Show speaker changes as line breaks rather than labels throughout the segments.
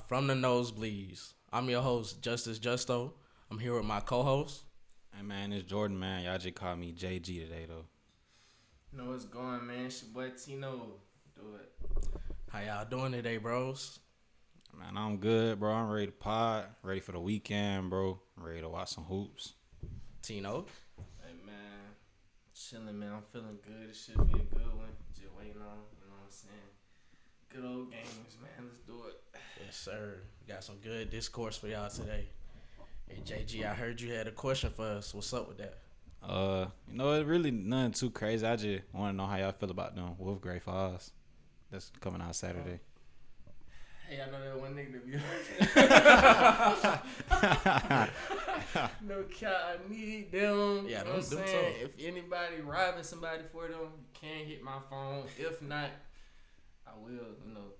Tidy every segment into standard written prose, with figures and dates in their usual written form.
From The Nosebleeds. I'm your host, Justice Justo. I'm here with my co-host.
Hey man, it's Jordan, man. Y'all just call me JG today, though.
You know what's going, man? It's your boy Tino. Do it.
How y'all doing today, bros?
Man, I'm good, bro. I'm ready to pod. Ready for the weekend, bro. I'm ready to watch some hoops.
Tino?
Hey, man. Chilling, man. I'm feeling good. It should be a good one. Just waiting on, you know what I'm saying? Good old games, man. Let's do it.
Yes, sir. We got some good discourse for y'all today. Hey, JG, I heard you had a question for us. What's up with that?
It's really nothing too crazy. I just want to know how y'all feel about them Wolf Gray Falls. That's coming out Saturday.
Hey, I know that one nigga to be No cap, I need them.
Yeah,
you know what I'm saying?
too.
If anybody robbing somebody for them, you can hit my phone. If not, I will,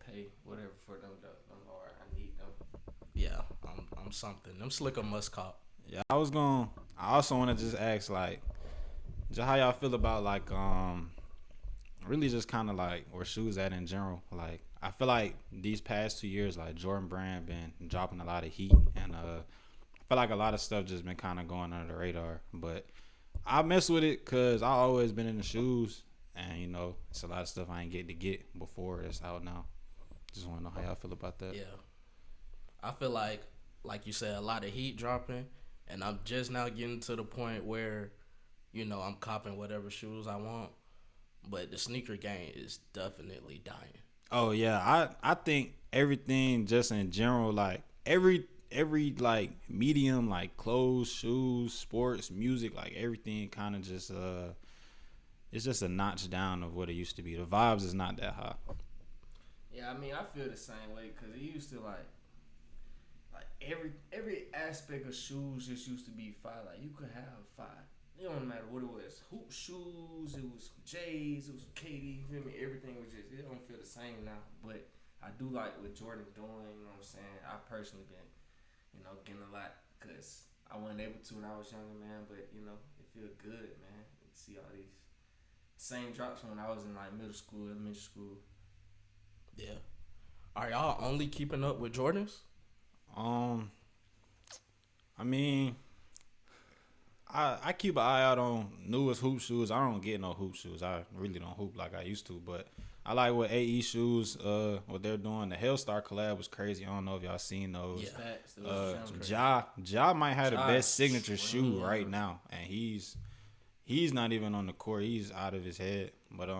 pay whatever for them hard. I need them.
Yeah, I'm something. Them slicker must cop.
Yeah, I also want to just ask, just how y'all feel about, really just kind of, where shoes at in general. I feel like these past 2 years, Jordan Brand been dropping a lot of heat, and I feel like a lot of stuff just been kind of going under the radar. But I mess with it because I always been in the shoes, and, it's a lot of stuff I ain't get before it's out now. Just want to know how y'all feel about that.
Yeah. I feel like you said, a lot of heat dropping, and I'm just now getting to the point where, I'm copping whatever shoes I want, but the sneaker game is definitely dying.
Oh yeah, I think everything just in general, every medium, clothes, shoes, sports, music, everything kind of just it's just a notch down of what it used to be. The vibes is not that high.
Yeah, I mean, I feel the same way because it used to every aspect of shoes just used to be fire. You could have fire. It don't matter what it was. Hoop shoes, it was J's, it was KD, you feel me? Everything was just, it don't feel the same now. But I do like what Jordan doing, you know what I'm saying? I personally been, getting a lot because I wasn't able to when I was younger, man. But, it feel good, man. You see all these same drops when I was in middle school, elementary school.
Yeah. Are y'all only keeping up with Jordans?
I mean, I keep an eye out on newest hoop shoes. I don't get no hoop shoes. I really don't hoop like I used to, but I like what AE shoes, what they're doing. The Hellstar collab was crazy. I don't know if y'all seen those.
Yeah.
Ja might have the best signature shoe right now, and he's not even on the court. He's out of his head. But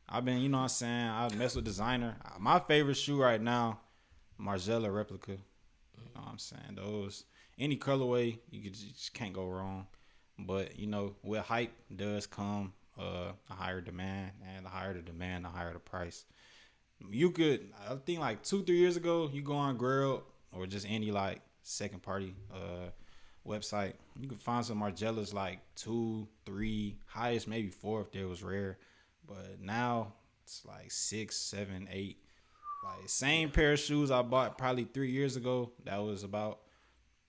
I've been, what I'm saying, I mess with designer. My favorite shoe right now, Margiela replica. You know what I'm saying? Those, any colorway, you just can't go wrong. But, with hype does come a higher demand. And the higher the demand, the higher the price. You could, I think 2-3 years ago, you go on Grail or just any second party website. You could find some Margielas 2, 3, highest maybe 4 if there was rare. But now it's 6, 7, 8. Same pair of shoes I bought probably 3 years ago. That was about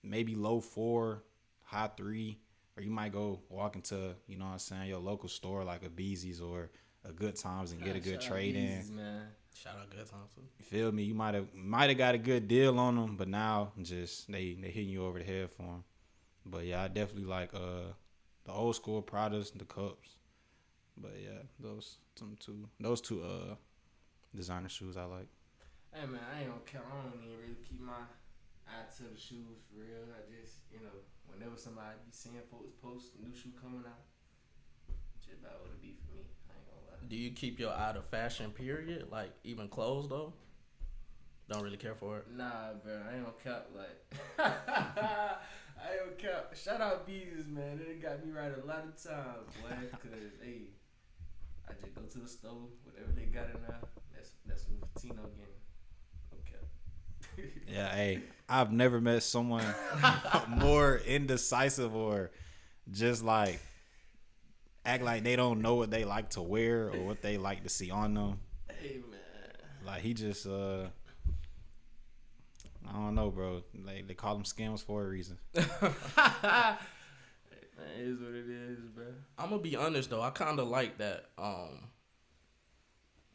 maybe low 4, high 3. Or you might go walk into, your local store like a Beezy's or a Good Times and get a good trade in.
Man.
Shout out Good Times too.
You feel me? You might have got a good deal on them, but now just they hitting you over the head for them. But yeah, I definitely like the old school Pradas, the Cups. But yeah, those two designer shoes I like.
Hey man, I ain't gonna count. I don't even really keep my eye to the shoes for real. I just, whenever somebody be seeing folks post a new shoe coming out, just about what it be for me. I ain't gonna lie.
Do you keep your eye to fashion, period? Even clothes, though? Don't really care for it?
Nah, bro. I ain't gonna count. I ain't gonna count. Shout out Beezus, man. They got me right a lot of times, boy. Because, hey, I just go to the store, whatever they got in there, that's what Tino getting.
Yeah, hey, I've never met someone more indecisive or just act like they don't know what they like to wear or what they like to see on them.
Hey, man.
He just, I don't know, bro. They call them scams for a reason.
It is what it is, bro.
I'm gonna be honest though. I kind of like that.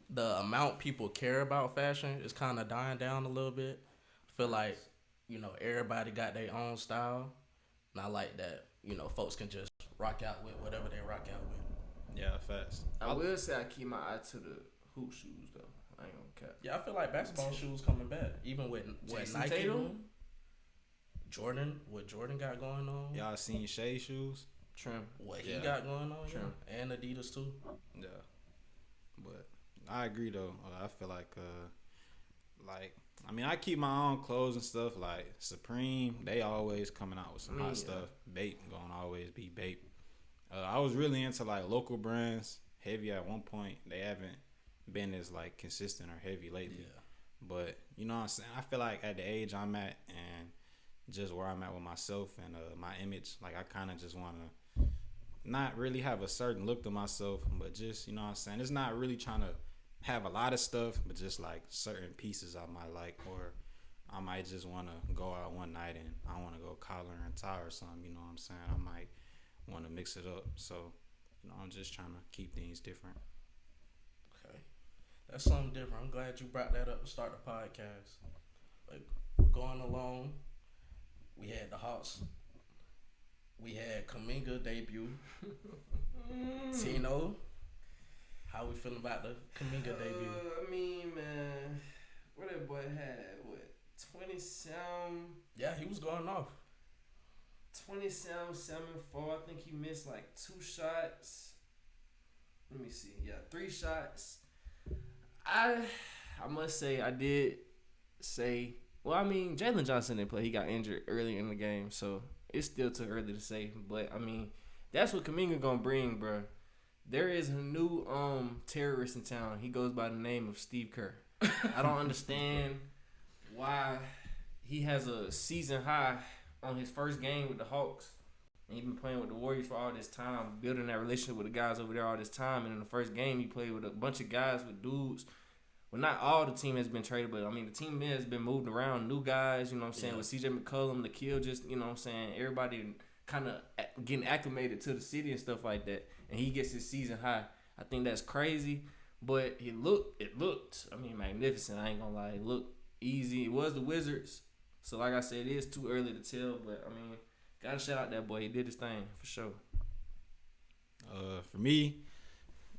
The amount people care about fashion is kind of dying down a little bit. I Feel like, everybody got their own style. And I like that, folks can just rock out with whatever they rock out with.
Yeah, fast.
I will say I keep my eye to the hoop shoes though. I ain't gonna cap.
Yeah, I feel like basketball shoes coming back. Even with what Nike
Tatum?
Jordan, what Jordan got going on.
Y'all seen Shea shoes?
Trim.
What he got going on,
Trim.
And Adidas too.
Yeah. But I agree though. I feel like I keep my own clothes and stuff. Like Supreme, they always coming out with some hot stuff. Bape gonna always be Bape. I was really into like local brands, heavy at one point. They haven't been as like consistent or heavy lately.
Yeah.
But you know what I'm saying? I feel like at the age I'm at and just where I'm at with myself and my image, like I kind of just want to not really have a certain look to myself, but just, you know what I'm saying? It's not really trying to have a lot of stuff, but just like certain pieces I might like, or I might just want to go out one night and I want to go collar and tie or something, you know what I'm saying? I might want to mix it up. So, I'm just trying to keep things different.
Okay. That's something different. I'm glad you brought that up to start the podcast. Like, going along, we had the Hawks. We had Kuminga debut. Tino, how we feeling about the Kuminga debut?
I mean, man, what that boy had, 27?
Yeah, he was going off.
27, 7, 4. I think he missed like 2 shots. Let me see. Yeah, 3 shots. I must say, I did say, well, I mean, Jalen Johnson didn't play. He got injured early in the game, so it's still too early to say. But, I mean, that's what Kuminga gonna bring, bro. There is a new terrorist in town. He goes by the name of Steve Kerr. I don't understand why he has a season high on his first game with the Hawks. And he's been playing with the Warriors for all this time, building that relationship with the guys over there all this time. And in the first game, he played with a bunch of guys, with dudes. Well, not all the team has been traded, but, I mean, the team has been moved around. New guys, you know what I'm saying, with C.J. McCollum, Nikhil, just, you know what I'm saying, everybody kind of getting acclimated to the city and stuff like that. And he gets his season high. I think that's crazy. But it looked, I mean, magnificent. I ain't going to lie. It looked easy. It was the Wizards. So, like I said, it is too early to tell. But, I mean, got to shout out that boy. He did his thing, for sure.
For me,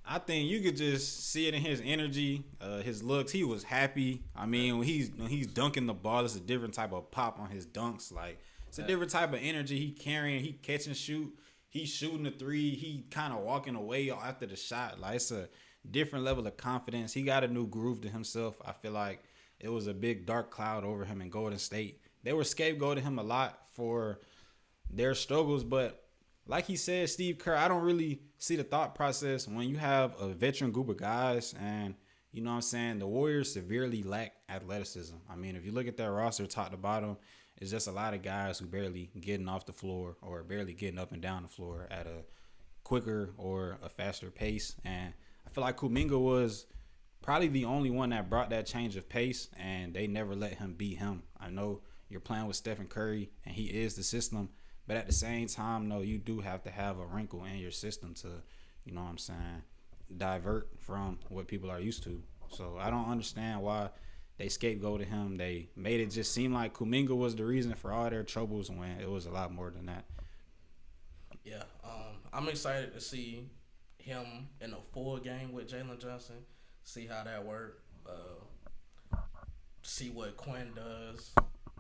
I think you could just see it in his energy, his looks. He was happy. I mean, when he's dunking the ball, it's a different type of pop on his dunks. Like, it's a different type of energy he carrying. He catch and shoot. He's shooting the three. He kind of walking away after the shot. Like, it's a different level of confidence. He got a new groove to himself. I feel like it was a big dark cloud over him in Golden State. They were scapegoating him a lot for their struggles, but like he said, Steve Kerr, I don't really see the thought process when you have a veteran group of guys and, you know what I'm saying, the Warriors severely lack athleticism. I mean, if you look at their roster top to bottom, it's just a lot of guys who barely getting off the floor or barely getting up and down the floor at a quicker or a faster pace. And I feel like Kuminga was probably the only one that brought that change of pace, and they never let him beat him. I know you're playing with Stephen Curry, and he is the system. But at the same time, no, you do have to have a wrinkle in your system to, you know what I'm saying, divert from what people are used to. So I don't understand why they scapegoated him. They made it just seem like Kuminga was the reason for all their troubles when it was a lot more than that.
Yeah, I'm excited to see him in a full game with Jalen Johnson, see how that works, see what Quinn does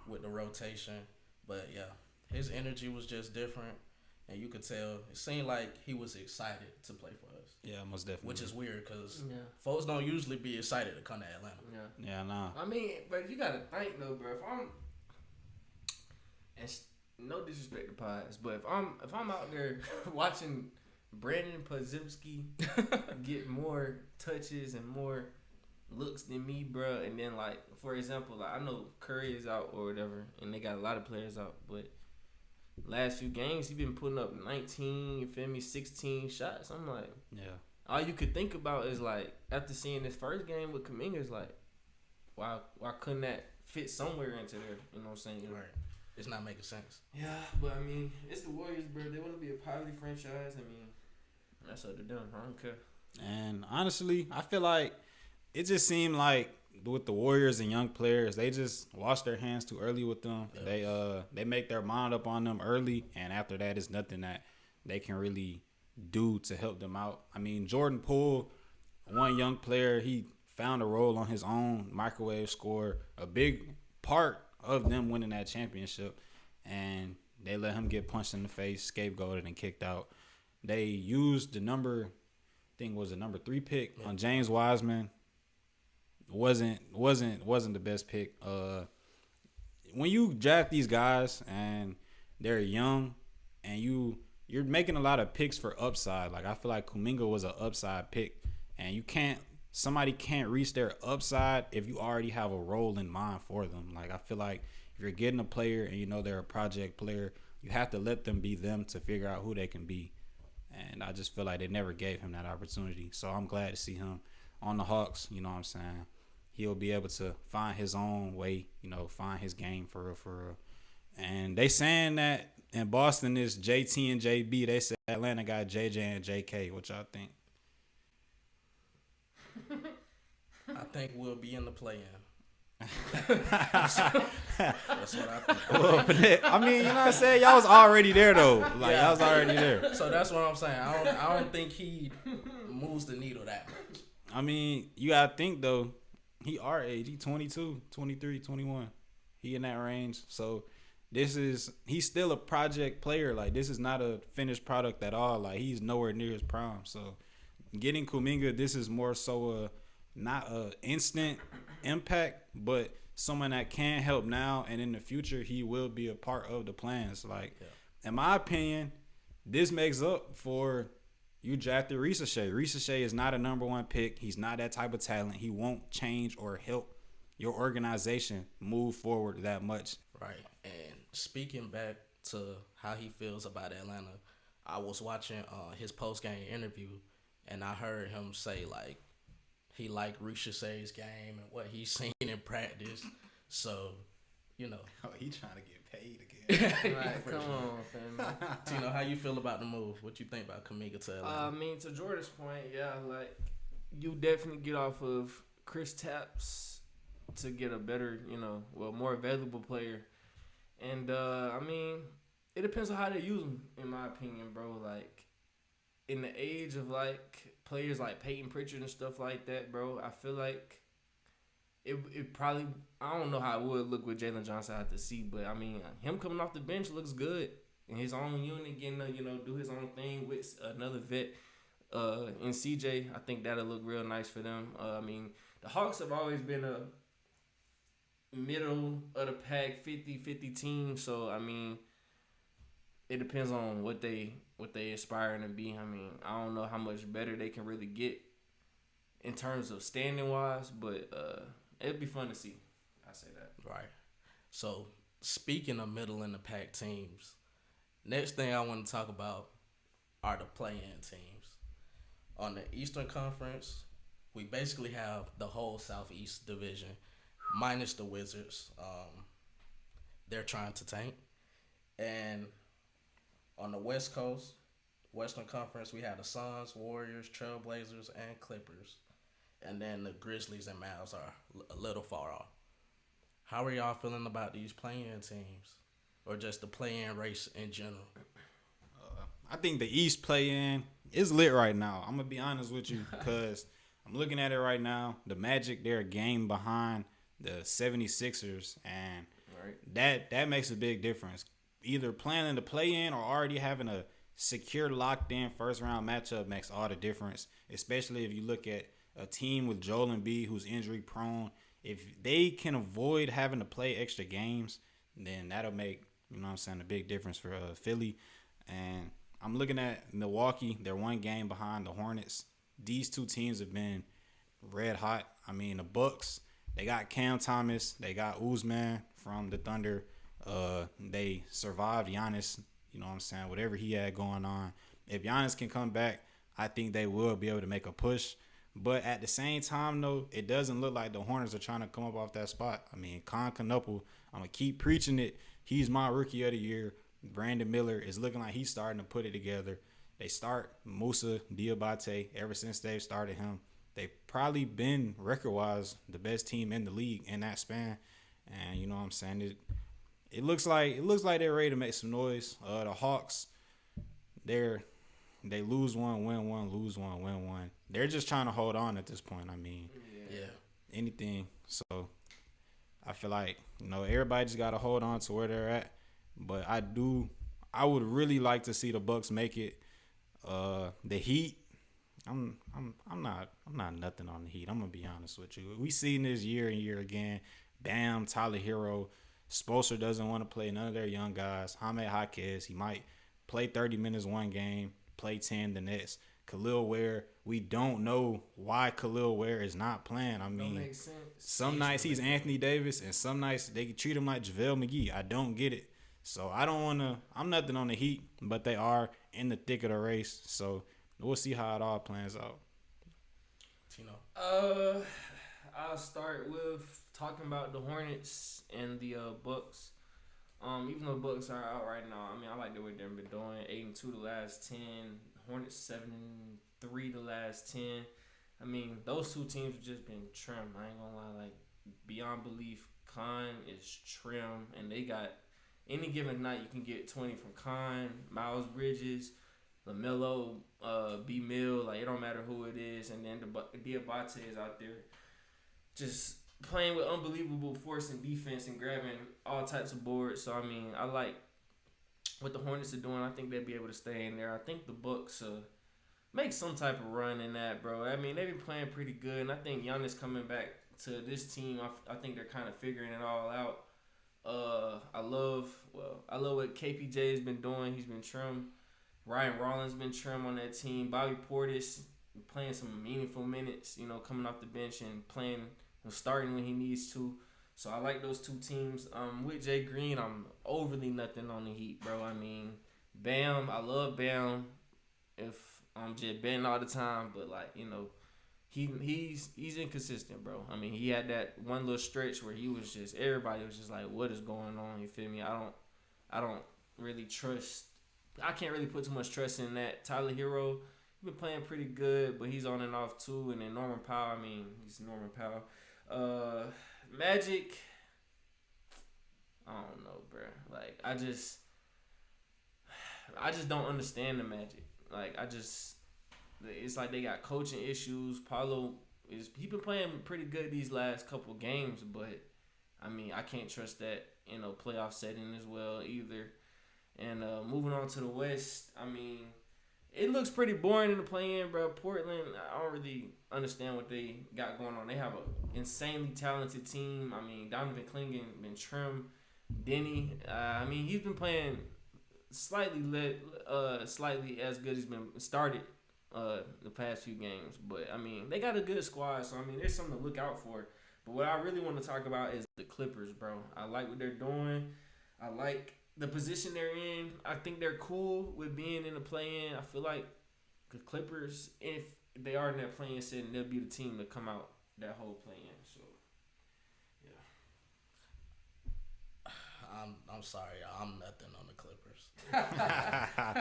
with the rotation. But, yeah. His energy was just different, and you could tell it seemed like he was excited to play for us.
Yeah, most definitely.
Which is weird because folks don't usually be excited to come to Atlanta.
Yeah, nah.
I mean, but you gotta think though, bro. If I'm, and no disrespect to Pies, but if I'm out there watching Brandon Podziemski get more touches and more looks than me, bro, and then like for example, like I know Curry is out or whatever, and they got a lot of players out, but last few games, he been putting up 19, you feel me, 16 shots. I'm like,
yeah.
All you could think about is like, after seeing this first game with Kuminga, is like, why couldn't that fit somewhere into there? You know what I'm saying?
Right. It's not making sense.
Yeah, but I mean, it's the Warriors, bro. They want to be a poverty franchise. I mean, that's up to them. I don't care.
And honestly, I feel like it just seemed like with the Warriors and young players, they just wash their hands too early with them. Yes. They make their mind up on them early, and after that, it's nothing that they can really do to help them out. I mean, Jordan Poole, one young player, he found a role on his own, microwave score, a big part of them winning that championship, and they let him get punched in the face, scapegoated, and kicked out. They used the number 3 pick on James Wiseman. Wasn't the best pick. When you draft these guys and they're young, and you're making a lot of picks for upside. Like, I feel like Kuminga was an upside pick, and somebody can't reach their upside if you already have a role in mind for them. Like, I feel like if you're getting a player and you know they're a project player, you have to let them be them to figure out who they can be. And I just feel like they never gave him that opportunity. So I'm glad to see him on the Hawks. You know what I'm saying? He'll be able to find his own way, find his game for real. And they saying that in Boston is JT and JB. They said Atlanta got JJ and JK. What y'all think?
I think we'll be in the play-in. That's what I think.
Well, I mean, you know what I'm saying? Y'all was already there, though. Y'all was already there.
So that's what I'm saying. I don't think he moves the needle that much.
I mean, you got to think, though. He our age. He 22, 23, 21. He in that range. So he's still a project player. Like, this is not a finished product at all. Like, he's nowhere near his prime. So getting Kuminga, this is more so not a instant impact, but someone that can help now, and in the future he will be a part of the plans. Like, in my opinion, this makes up for you drafted Ricochet. Ricochet is not a number 1 pick. He's not that type of talent. He won't change or help your organization move forward that much.
Right. And speaking back to how he feels about Atlanta, I was watching his post-game interview, and I heard him say, like, he liked Ricochet's game and what he's seen in practice. So,
Oh, he trying to get paid again.
Right, come on, fam.
Tino, how you feel about the move? What you think about Kuminga to Atlanta?
I mean, to Jordan's point, yeah, like, you definitely get off of Chris Tapps to get a better, more available player. And, I mean, it depends on how they use him, in my opinion, bro. Like, in the age of, like, players like Peyton Pritchard and stuff like that, bro, I feel like it probably, I don't know how it would look with Jalen Johnson. I have to see, but I mean, him coming off the bench looks good in his own unit, getting to do his own thing with another vet in CJ. I think that'll look real nice for them. I mean, the Hawks have always been a middle of the pack 50-50 team, so I mean, it depends on what they aspiring to be. I mean, I don't know how much better they can really get in terms of standing wise, but it'd be fun to see. I say that.
Right. So, speaking of middle in the pack teams, next thing I want to talk about are the play-in teams. On the Eastern Conference, we basically have the whole Southeast Division, minus the Wizards. They're trying to tank. And on the West Coast, Western Conference, we have the Suns, Warriors, Trailblazers, and Clippers. And then the Grizzlies and Mavs are a little far off. How are y'all feeling about these play-in teams? Or just the play-in race in general?
I think the East play-in is lit right now. I'm going to be honest with you because I'm looking at it right now. The Magic, they're a game behind the 76ers. And that makes a big difference. Either planning to play-in or already having a secure, locked-in first-round matchup makes all the difference, especially if you look at a team with Joel Embiid who's injury-prone. If they can avoid having to play extra games, then that'll make, a big difference for Philly. And I'm looking at Milwaukee. They're 1 game behind the Hornets. These 2 teams have been red hot. I mean, the Bucks, they got Cam Thomas. They got Usman from the Thunder. They survived Giannis, whatever he had going on. If Giannis can come back, I think they will be able to make a push. But at the same time, though, it doesn't look like the Hornets are trying to come up off that spot. I mean, Con Knuckle, I'm going to keep preaching it. He's my rookie of the year. Brandon Miller is looking like he's starting to put it together. They start Musa Diabate ever since they've started him. they've probably been record-wise the best team in the league in that span. And you know what I'm saying? It looks like they're ready to make some noise. The Hawks, they lose one, win one, lose one, win one. They're just trying to hold on at this point. I mean, anything. So I feel like, you know, everybody just got to hold on to where they're at. But I would really like to see the Bucks make it. The Heat, I'm not nothing on the Heat. I'm gonna be honest with you. We seen this year and year again. Bam, Tyler Hero, Spoelstra doesn't want to play none of their young guys. Jaime Jaquez, he might play 30 minutes one game, play 10 the next. Khalil Ware, we don't know why Khalil Ware is not playing. I mean, some nights he's Anthony Davis, and some nights they treat him like JaVale McGee. I don't get it. So I'm nothing on the Heat, but they are in the thick of the race. So we'll see how it all plans out.
Tino?
I'll start with talking about the Hornets and the Bucks. Even though Bucks are out right now, I mean, I like the way they've been doing. 8-2 the last 10. Hornets 7-3 the last 10. I mean, those two teams have just been trim. I ain't gonna lie, like beyond belief. Khan is trim, and they got any given night you can get 20 from Khan, Miles Bridges, LaMelo, B. Mill. Like it don't matter who it is, and then Diabate is out there just playing with unbelievable force and defense and grabbing all types of boards. So, I mean, I like what the Hornets are doing. I think they'll be able to stay in there. I think the Bucks make some type of run in that, bro. I mean, they've been playing pretty good, and I think Giannis coming back to this team, I think they're kind of figuring it all out. I love what KPJ has been doing. He's been trim. Ryan Rollins been trim on that team. Bobby Portis playing some meaningful minutes, you know, coming off the bench and playing and starting when he needs to. So I like those two teams. With Jay Green, I'm overly nothing on the Heat, bro. I mean, Bam, I love Bam. If I'm just betting all the time, but like, you know, he's inconsistent, bro. I mean, he had that one little stretch where he was just everybody was just like, what is going on? You feel me? I don't really trust. I can't really put too much trust in that. Tyler Hero, he's been playing pretty good, but he's on and off too. And then Norman Powell, I mean, he's Norman Powell. Magic, I don't know, bro. Like, I just don't understand the Magic. Like, it's like they got coaching issues. Paulo he been playing pretty good these last couple games, but I mean, I can't trust that in a playoff setting as well either. And moving on to the West, I mean, it looks pretty boring in the play-in, bro. Portland, I don't really understand what they got going on. They have an insanely talented team. I mean, Donovan Clingan been trim. Denny, I mean, he's been playing slightly as good as he's been started the past few games. But, I mean, they got a good squad, so, I mean, there's something to look out for. But what I really want to talk about is the Clippers, bro. I like what they're doing. I like the position they're in. I think they're cool with being in the play-in. I feel like the Clippers, if they are in that play-in setting, they'll be the team to come out that whole play-in. So, yeah.
I'm sorry, y'all. I'm nothing on the Clippers.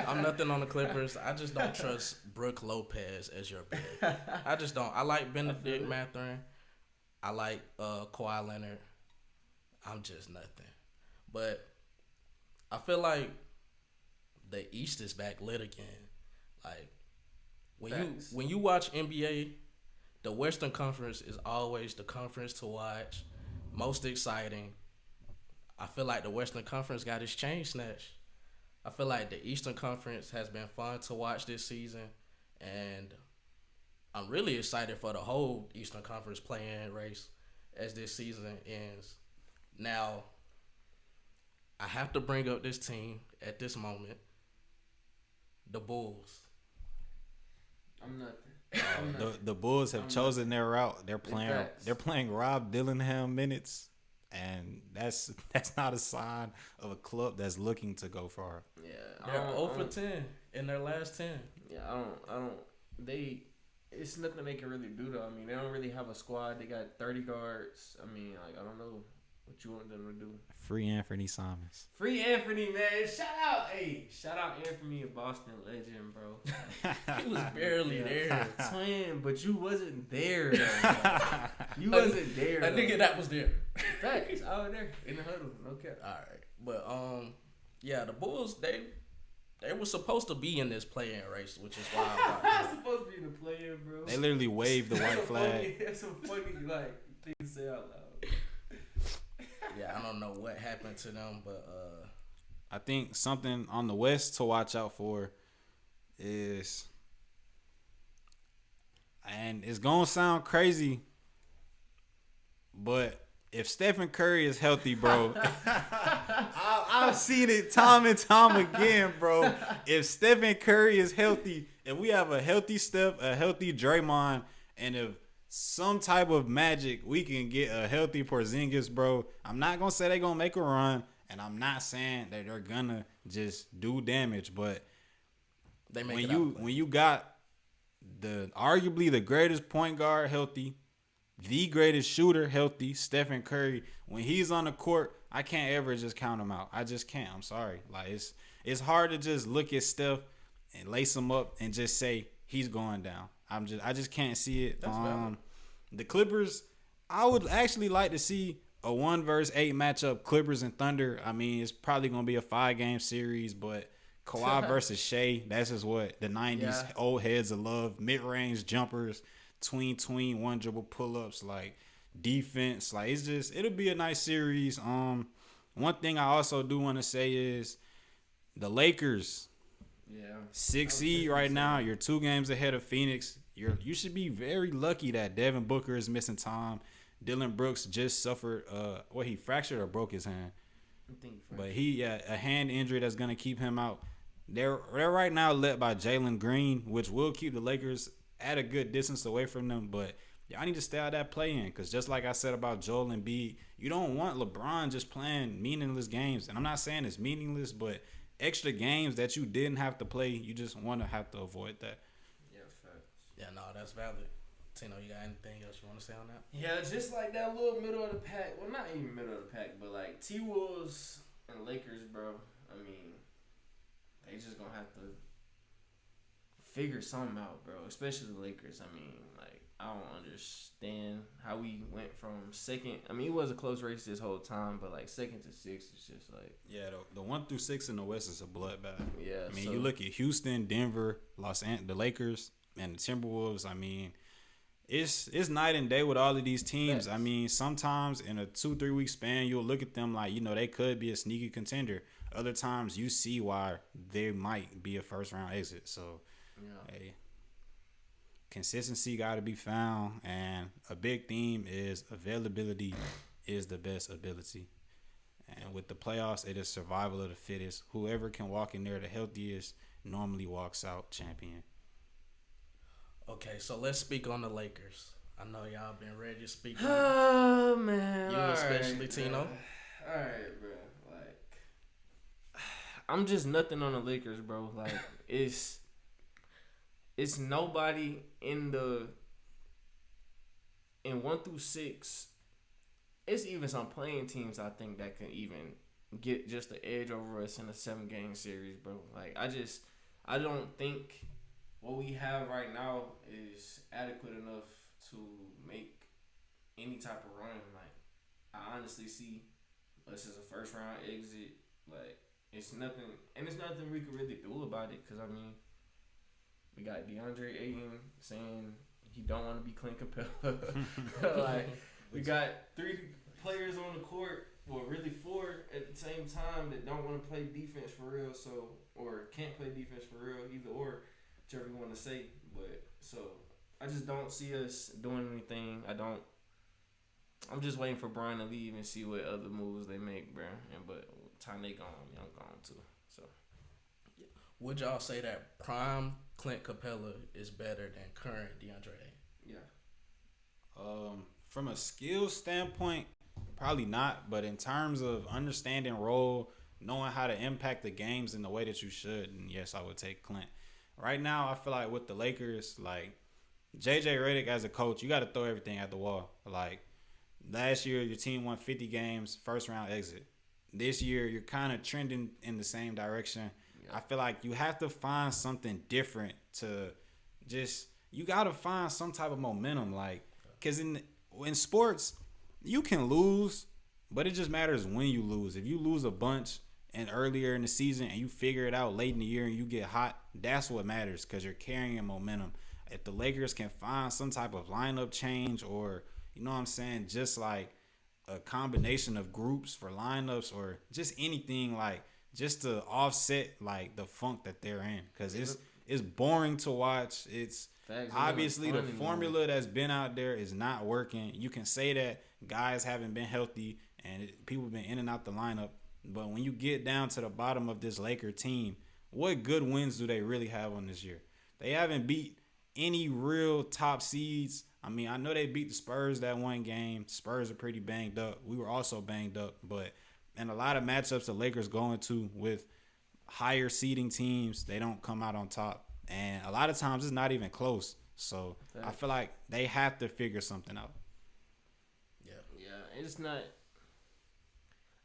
I'm nothing on the Clippers. I just don't trust Brooke Lopez as your big. I just don't. I like Benedict Mathurin. I like Kawhi Leonard. I'm just nothing. But I feel like the East is back lit again. Like when you watch NBA, the Western Conference is always the conference to watch, most exciting. I feel like the Western Conference got its chain snatched. I feel like the Eastern Conference has been fun to watch this season, and I'm really excited for the whole Eastern Conference play-in race as this season ends. Now, I have to bring up this team at this moment, the Bulls.
I'm nothing.
The Bulls have chosen their route. They're playing Rob Dillingham minutes, and that's not a sign of a club that's looking to go far.
Yeah,
they're 0 for 10 in their last 10.
Yeah, I don't. It's nothing they can really do though. I mean, they don't really have a squad. They got 30 guards. I mean, like I don't know. What you want them to do?
Free Anthony Simons.
Free Anthony, man. Shout out Anthony, a Boston legend, bro.
He was barely there.
Twin, but you wasn't there, though. You wasn't there.
A nigga that was there.
Facts. I was there in the huddle. No cap.
All right. But, yeah, the Bulls, they were supposed to be in this play-in race, which is why
I'm supposed to be in the play-in, bro.
They literally waved the white flag.
That's some funny, like, things to say out loud.
Yeah, I don't know what happened to them, but
I think something on the West to watch out for is, and it's gonna sound crazy, but if Stephen Curry is healthy, bro, I've seen it time and time again, bro. If Stephen Curry is healthy, if we have a healthy Steph, a healthy Draymond, and if some type of magic, we can get a healthy Porzingis, bro. I'm not gonna say they're gonna make a run, and I'm not saying that they're gonna just do damage, but
they make
when you got the arguably the greatest point guard healthy, the greatest shooter healthy, Stephen Curry, when he's on the court, I can't ever just count him out. I just can't. I'm sorry. Like it's hard to just look at Steph and lace him up and just say he's going down. I just can't see it. The Clippers, I would actually like to see a 1-8 matchup, Clippers and Thunder. I mean, it's probably gonna be a 5-game series, but Kawhi versus Shea, that's just what the 90s old heads of love, mid-range jumpers, tween, one dribble pull-ups, like defense, like it'll be a nice series. One thing I also do want to say is the Lakers. Yeah. 6 seed right now. You're 2 games ahead of Phoenix. You should be very lucky that Devin Booker is missing time. Dylan Brooks just suffered he fractured or broke his hand.
I think
but a hand injury that's gonna keep him out. They're right now led by Jalen Green, which will keep the Lakers at a good distance away from them. But y'all need to stay out that play-in, because just like I said about Joel Embiid, you don't want LeBron just playing meaningless games. And I'm not saying it's meaningless, but extra games that you didn't have to play, you just want to have to avoid that.
Yeah, no, that's valid. Tino, you got anything else you want to say on that?
Yeah, just like that little middle of the pack. Well, not even middle of the pack, but like T-Wolves and Lakers, bro. I mean, they just gonna have to figure something out, bro. Especially the Lakers. I mean, like, I don't understand how we went from second. I mean, it was a close race this whole time, but like second to sixth, it's just like,
yeah, the 1 through 6 in the West is a bloodbath.
Yeah,
I mean, you look at Houston, Denver, the Lakers, and the Timberwolves. I mean, it's night and day with all of these teams. I mean, sometimes in a 2-3 week span, you'll look at them like, they could be a sneaky contender. Other times, you see why they might be a first round exit. So, hey, consistency got to be found, and a big theme is availability is the best ability. And with the playoffs, it is survival of the fittest. Whoever can walk in there the healthiest normally walks out champion.
Okay, so let's speak on the Lakers. I know y'all been ready to speak.
Oh, man.
You especially, Tino.
All right, bro. Like, I'm just nothing on the Lakers, bro. Like, it's nobody in 1 through 6. It's even some playing teams, I think, that can even get just the edge over us in a 7-game series, bro. Like, I don't think what we have right now is adequate enough to make any type of run. Like, I honestly see us as a first round exit. Like, it's nothing we could really do about it, because I mean, we got DeAndre Ayton saying he don't want to be Clint Capella. Like, we got 3 players on the court, well, really 4 at the same time, that don't want to play defense for real, or can't play defense for real, either or, whichever you want to say. But so I just don't see us doing anything. I'm just waiting for Brian to leave and see what other moves they make, bro. But time they gone, I'm gone too. So
would y'all say that prime Clint Capella is better than current DeAndre Ayton?
Yeah. From a skill standpoint, probably not. But in terms of understanding role, knowing how to impact the games in the way that you should, and yes, I would take Clint. Right now, I feel like with the Lakers, like, J.J. Redick as a coach, you got to throw everything at the wall. Like, Last year, your team won 50 games, first round exit. This year, you're kind of trending in the same direction. I feel like you have to find something different to just – you got to find some type of momentum. Like, because in sports, you can lose, but it just matters when you lose. If you lose a bunch and earlier in the season and you figure it out late in the year and you get hot, that's what matters because you're carrying momentum. If the Lakers can find some type of lineup change or, you know what I'm saying, just like a combination of groups for lineups or just anything like just to offset like the funk that they're in because it's boring to watch. It's obviously the formula that's been out there is not working. You can say that guys haven't been healthy and people have been in and out the lineup. But when you get down to the bottom of this Laker team, what good wins do they really have on this year? They haven't beat any real top seeds. I mean, I know they beat the Spurs that one game. Spurs are pretty banged up. We were also banged up. But in a lot of matchups the Lakers go into with higher seeding teams, they don't come out on top. And a lot of times it's not even close. So I feel like they have to figure something out.
Yeah, it's not.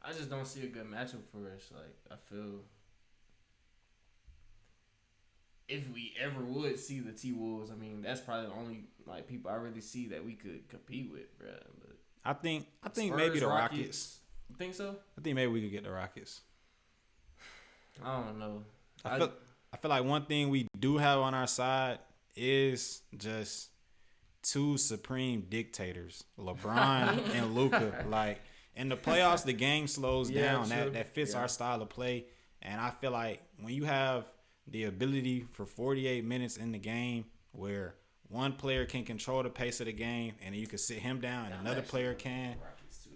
I just don't see a good matchup for us. Like, I feel if we ever would see the T-Wolves, I mean, that's probably the only like people I really see that we could compete with, bro. But
I think
Spurs,
maybe the Rockets.
You think so?
I think maybe we could get the Rockets.
I don't know.
I feel like one thing we do have on our side is just two supreme dictators, LeBron and Luka. Like in the playoffs, the game slows down.
True.
That fits our style of play. And I feel like when you have the ability for 48 minutes in the game where one player can control the pace of the game and you can sit him down and another player can,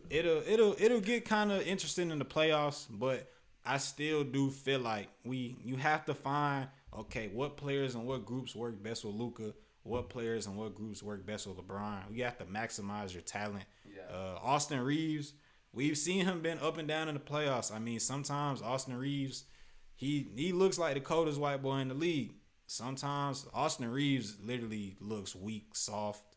it'll get kind of interesting in the playoffs. But I still do feel like you have to find, okay, what players and what groups work best with Luka, what players and what groups work best with LeBron. You have to maximize your talent. Austin Reeves, we've seen him been up and down in the playoffs. I mean, sometimes Austin Reeves, he looks like the coldest white boy in the league. Sometimes Austin Reeves literally looks weak, soft.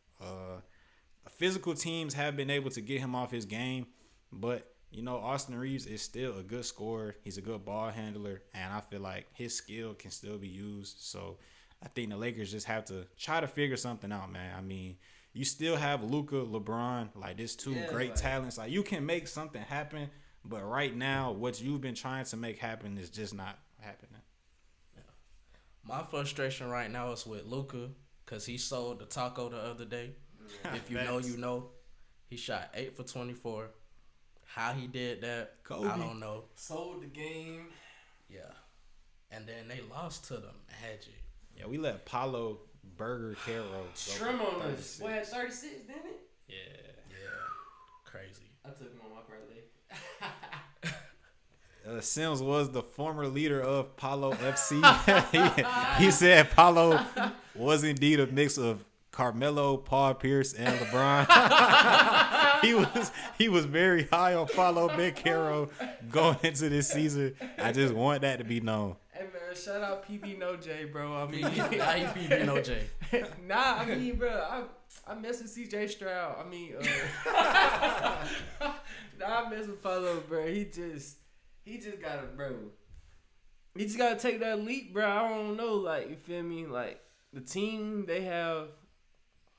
Physical teams have been able to get him off his game, but you know, Austin Reeves is still a good scorer. He's a good ball handler, and I feel like his skill can still be used. So I think the Lakers just have to try to figure something out, man. I mean, you still have Luka, LeBron, like there's two great talents. Like you can make something happen, but right now, what you've been trying to make happen is just not happening.
Yeah. My frustration right now is with Luka because he sold the taco the other day. If you know, you know. He shot 8 for 24. How he did that, Kobe. I don't know.
Sold the game.
Yeah. And then they lost to the Magic.
Yeah, we let Paulo Burger Caro
Trim on us. Boy had 36, didn't it?
Yeah. Crazy.
I took him on my parlay.
Sims was the former leader of Paulo FC. he said Paulo was indeed a mix of Carmelo, Paul Pierce, and LeBron. he was very high on Paulo Beccaro going into this season. I just want that to be known.
Hey man, shout out PB No J, bro. I mean,
I ain't PB No J.
Nah, I mean, bro, I mess with CJ Stroud. I mean, I mess with Paulo, bro. He just gotta, bro. He just gotta take that leap, bro. I don't know, like, you feel me? Like the team they have.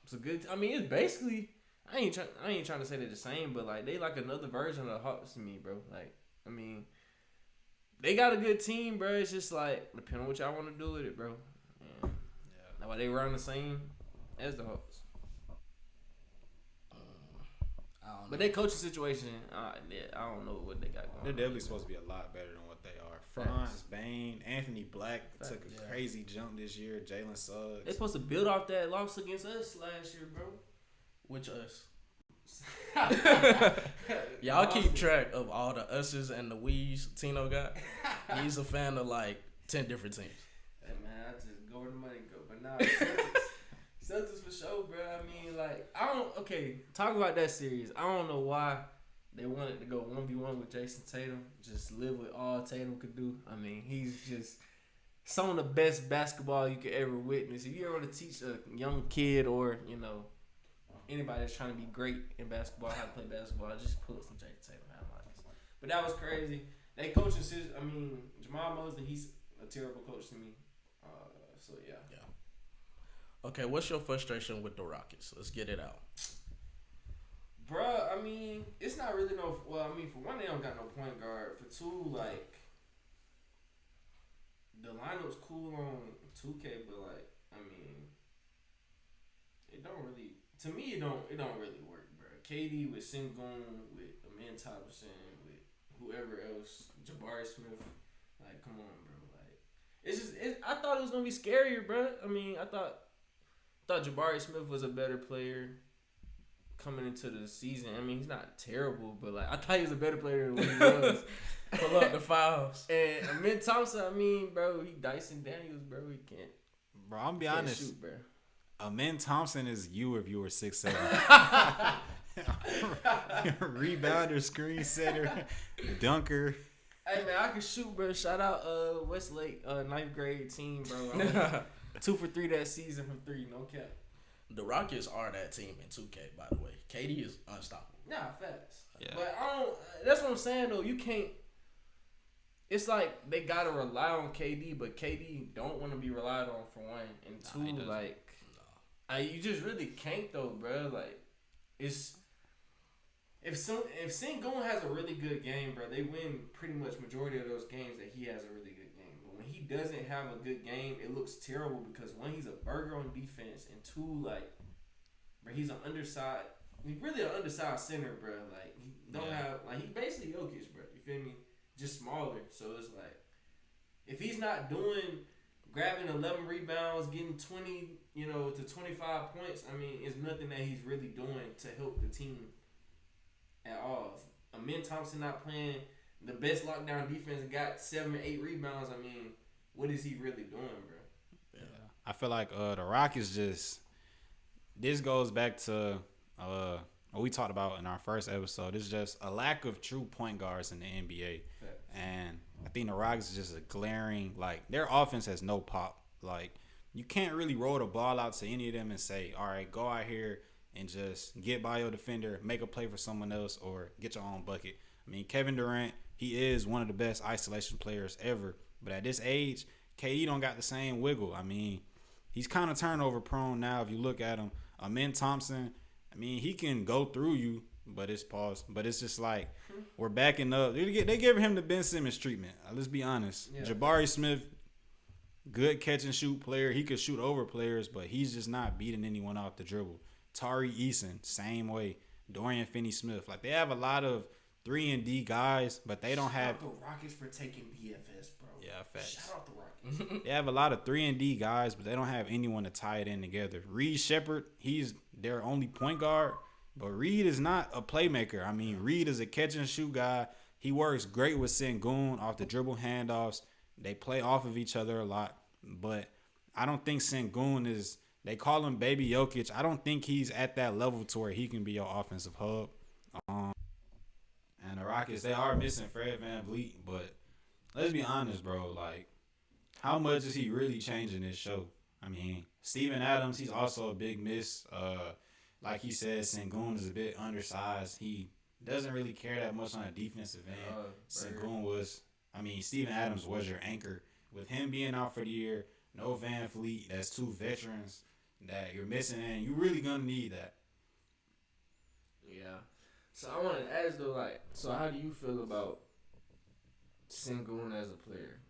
It's a good. I mean, it's basically. I ain't trying to say they're the same, but like they like another version of the Hawks to me, bro. Like, I mean, they got a good team, bro. It's just like depending on what y'all want to do with it, bro. Yeah. Now they run the same as the Hawks.
I don't know.
But their coaching situation, I don't know what they got going.
They're definitely supposed to be a lot better than what they are. Franz, Bain, Anthony Black took a crazy jump this year. Jalen Suggs.
They're supposed to build off that loss against us last year, bro.
Which us? Y'all keep track of all the us's and the we's Tino got. He's a fan of like 10 different teams.
Hey man, I just go where the money go. But nah, Celtics for sure, bro. I mean, like, talk about that series. I don't know why they wanted to go 1v1 with Jason Tatum. Just live with all Tatum could do. I mean, he's just some of the best basketball you could ever witness. If you ever want to teach a young kid or, you know, anybody that's trying to be great in basketball, how to play basketball, just pull up some Jason Tatum highlights. But that was crazy. They coaching, Jamal Mosley, he's a terrible coach to me. So yeah.
Okay, what's your frustration with the Rockets? Let's get it out.
Bruh, I mean, it's not really no. Well, I mean, for one, they don't got no point guard. For two, like, the lineup's cool on 2K, but like, I mean, it don't really. To me, it don't really work, bruh. KD with Sengun, with Amin Thompson, with whoever else, Jabari Smith. Like, come on, bro. Like, it's just. I thought it was gonna be scarier, bruh. I mean, I thought Jabari Smith was a better player coming into the season. I mean, he's not terrible, but like I thought he was a better player than what he was.
Pull up the fouls.
And Amin Thompson, I mean, bro, he Dyson Daniels, bro. He can't.
Bro, I'm gonna be honest.
Shoot, bro.
Amin Thompson is you if you were 6'7". Rebounder, screen setter, dunker.
Hey man, I can shoot, bro. Shout out Westlake 9th grade team, bro. 2 for 3 that season from 3, no cap.
The Rockets are that team in 2K, by the way. KD is unstoppable.
Nah, facts.
Yeah.
But I don't. That's what I'm saying though. You can't. It's like they gotta rely on KD, but KD don't want to be relied on for one, and two, you just really can't though, bro. Like, it's if Sengun has a really good game, bro, they win pretty much majority of those games that he has a really good game. But when he doesn't have a good game, it looks terrible because one, he's a burger on defense, and two, like, bro, he's an underside. He's really an undersized center, bro. Like, he don't have like he basically Jokic, bro. You feel me? Just smaller. So it's like if he's not grabbing 11 rebounds, getting 20, to 25 points, I mean, it's nothing that he's really doing to help the team at all. If Amin Thompson not playing the best lockdown defense, got 7 or 8 rebounds, I mean, what is he really doing, bro?
Yeah. I feel like the Rockets just this goes back to what we talked about in our first episode. It's just a lack of true point guards in the NBA. And I think the Rockets is just a glaring, like, their offense has no pop. Like, you can't really roll the ball out to any of them and say, all right, go out here and just get by your defender, make a play for someone else, or get your own bucket. I mean, Kevin Durant, he is one of the best isolation players ever. But at this age, KD don't got the same wiggle. I mean, he's kind of turnover prone now if you look at him. Amin Thompson, I mean, he can go through you, but it's paused. But it's just like we're backing up. They give him the Ben Simmons treatment. Let's be honest. Yeah. Jabari Smith, good catch and shoot player. He could shoot over players, but he's just not beating anyone off the dribble. Tari Eason, same way. Dorian Finney-Smith. Like, they have a lot of 3-and-D guys, but they don't have.
Shout out the Rockets for taking DFS, bro.
Yeah, facts.
Shout out the Rockets.
They have a lot of 3-and-D guys, but they don't have anyone to tie it in together. Reed Shepherd, he's their only point guard, but Reed is not a playmaker. I mean, Reed is a catch-and-shoot guy. He works great with Sengun off the dribble handoffs. They play off of each other a lot, but I don't think Sengun is – they call him Baby Jokic. I don't think he's at that level to where he can be your offensive hub. And the Rockets, they are missing Fred VanVleet, but let's be honest, bro. Like, how much is he really changing this show? I mean, Steven Adams, he's also a big miss. Like he said, Sengun is a bit undersized. He doesn't really care that much on a defensive end. Sengun was, I mean, Steven Adams was your anchor. With him being out for the year, no Van Fleet, that's 2 veterans that you're missing, and you're really going to need that.
Yeah. So I want to ask, though, like, so how do you feel about Sengun as a player?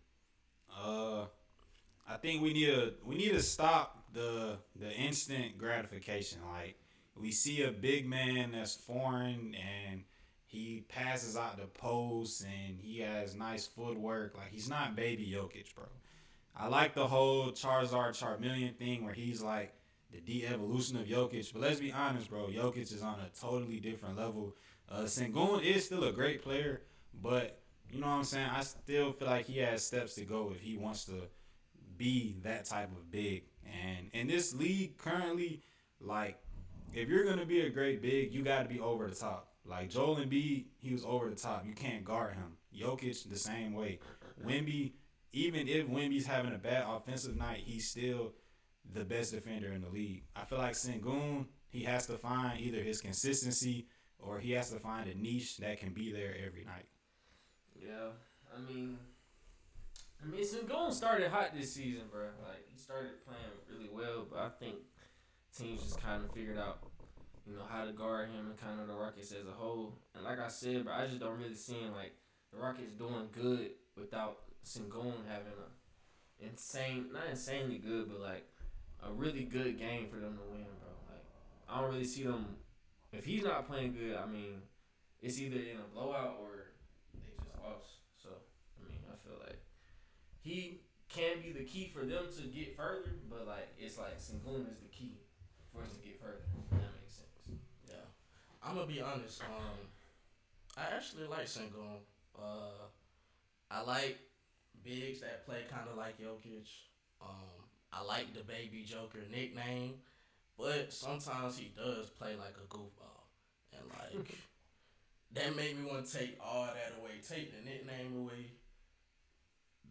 I think we need to stop the instant gratification. Like, we see a big man that's foreign and he passes out the post and he has nice footwork. Like, he's not Baby Jokic, bro. I like the whole Charizard Charmeleon thing where he's like the de-evolution of Jokic. But let's be honest, bro. Jokic is on a totally different level. Sengun is still a great player, but you know what I'm saying? I still feel like he has steps to go if he wants to be that type of big. And in this league currently, like, if you're going to be a great big, you got to be over the top. Like, Joel Embiid, he was over the top. You can't guard him. Jokic, the same way. Wemby, even if Wemby's having a bad offensive night, he's still the best defender in the league. I feel like Sengun, he has to find either his consistency or he has to find a niche that can be there every night.
Yeah, I mean, Sengun started hot this season, bro. Like he started playing really well, but I think teams just kind of figured out, how to guard him and kind of the Rockets as a whole. And like I said, bro, I just don't really see like the Rockets doing good without Sengun having not insanely good, but like a really good game for them to win, bro. Like I don't really see them if he's not playing good. I mean, it's either in a blowout or they just lost. So I mean, I feel like he can be the key for them to get further, but like it's like Sengun is the key for us to get further. If that makes sense.
Yeah, I'm gonna be honest. I actually like Sengun. I like bigs that play kind of like Jokic. I like the Baby Joker nickname, but sometimes he does play like a goofball, and like that made me want to take all that away, take the nickname away,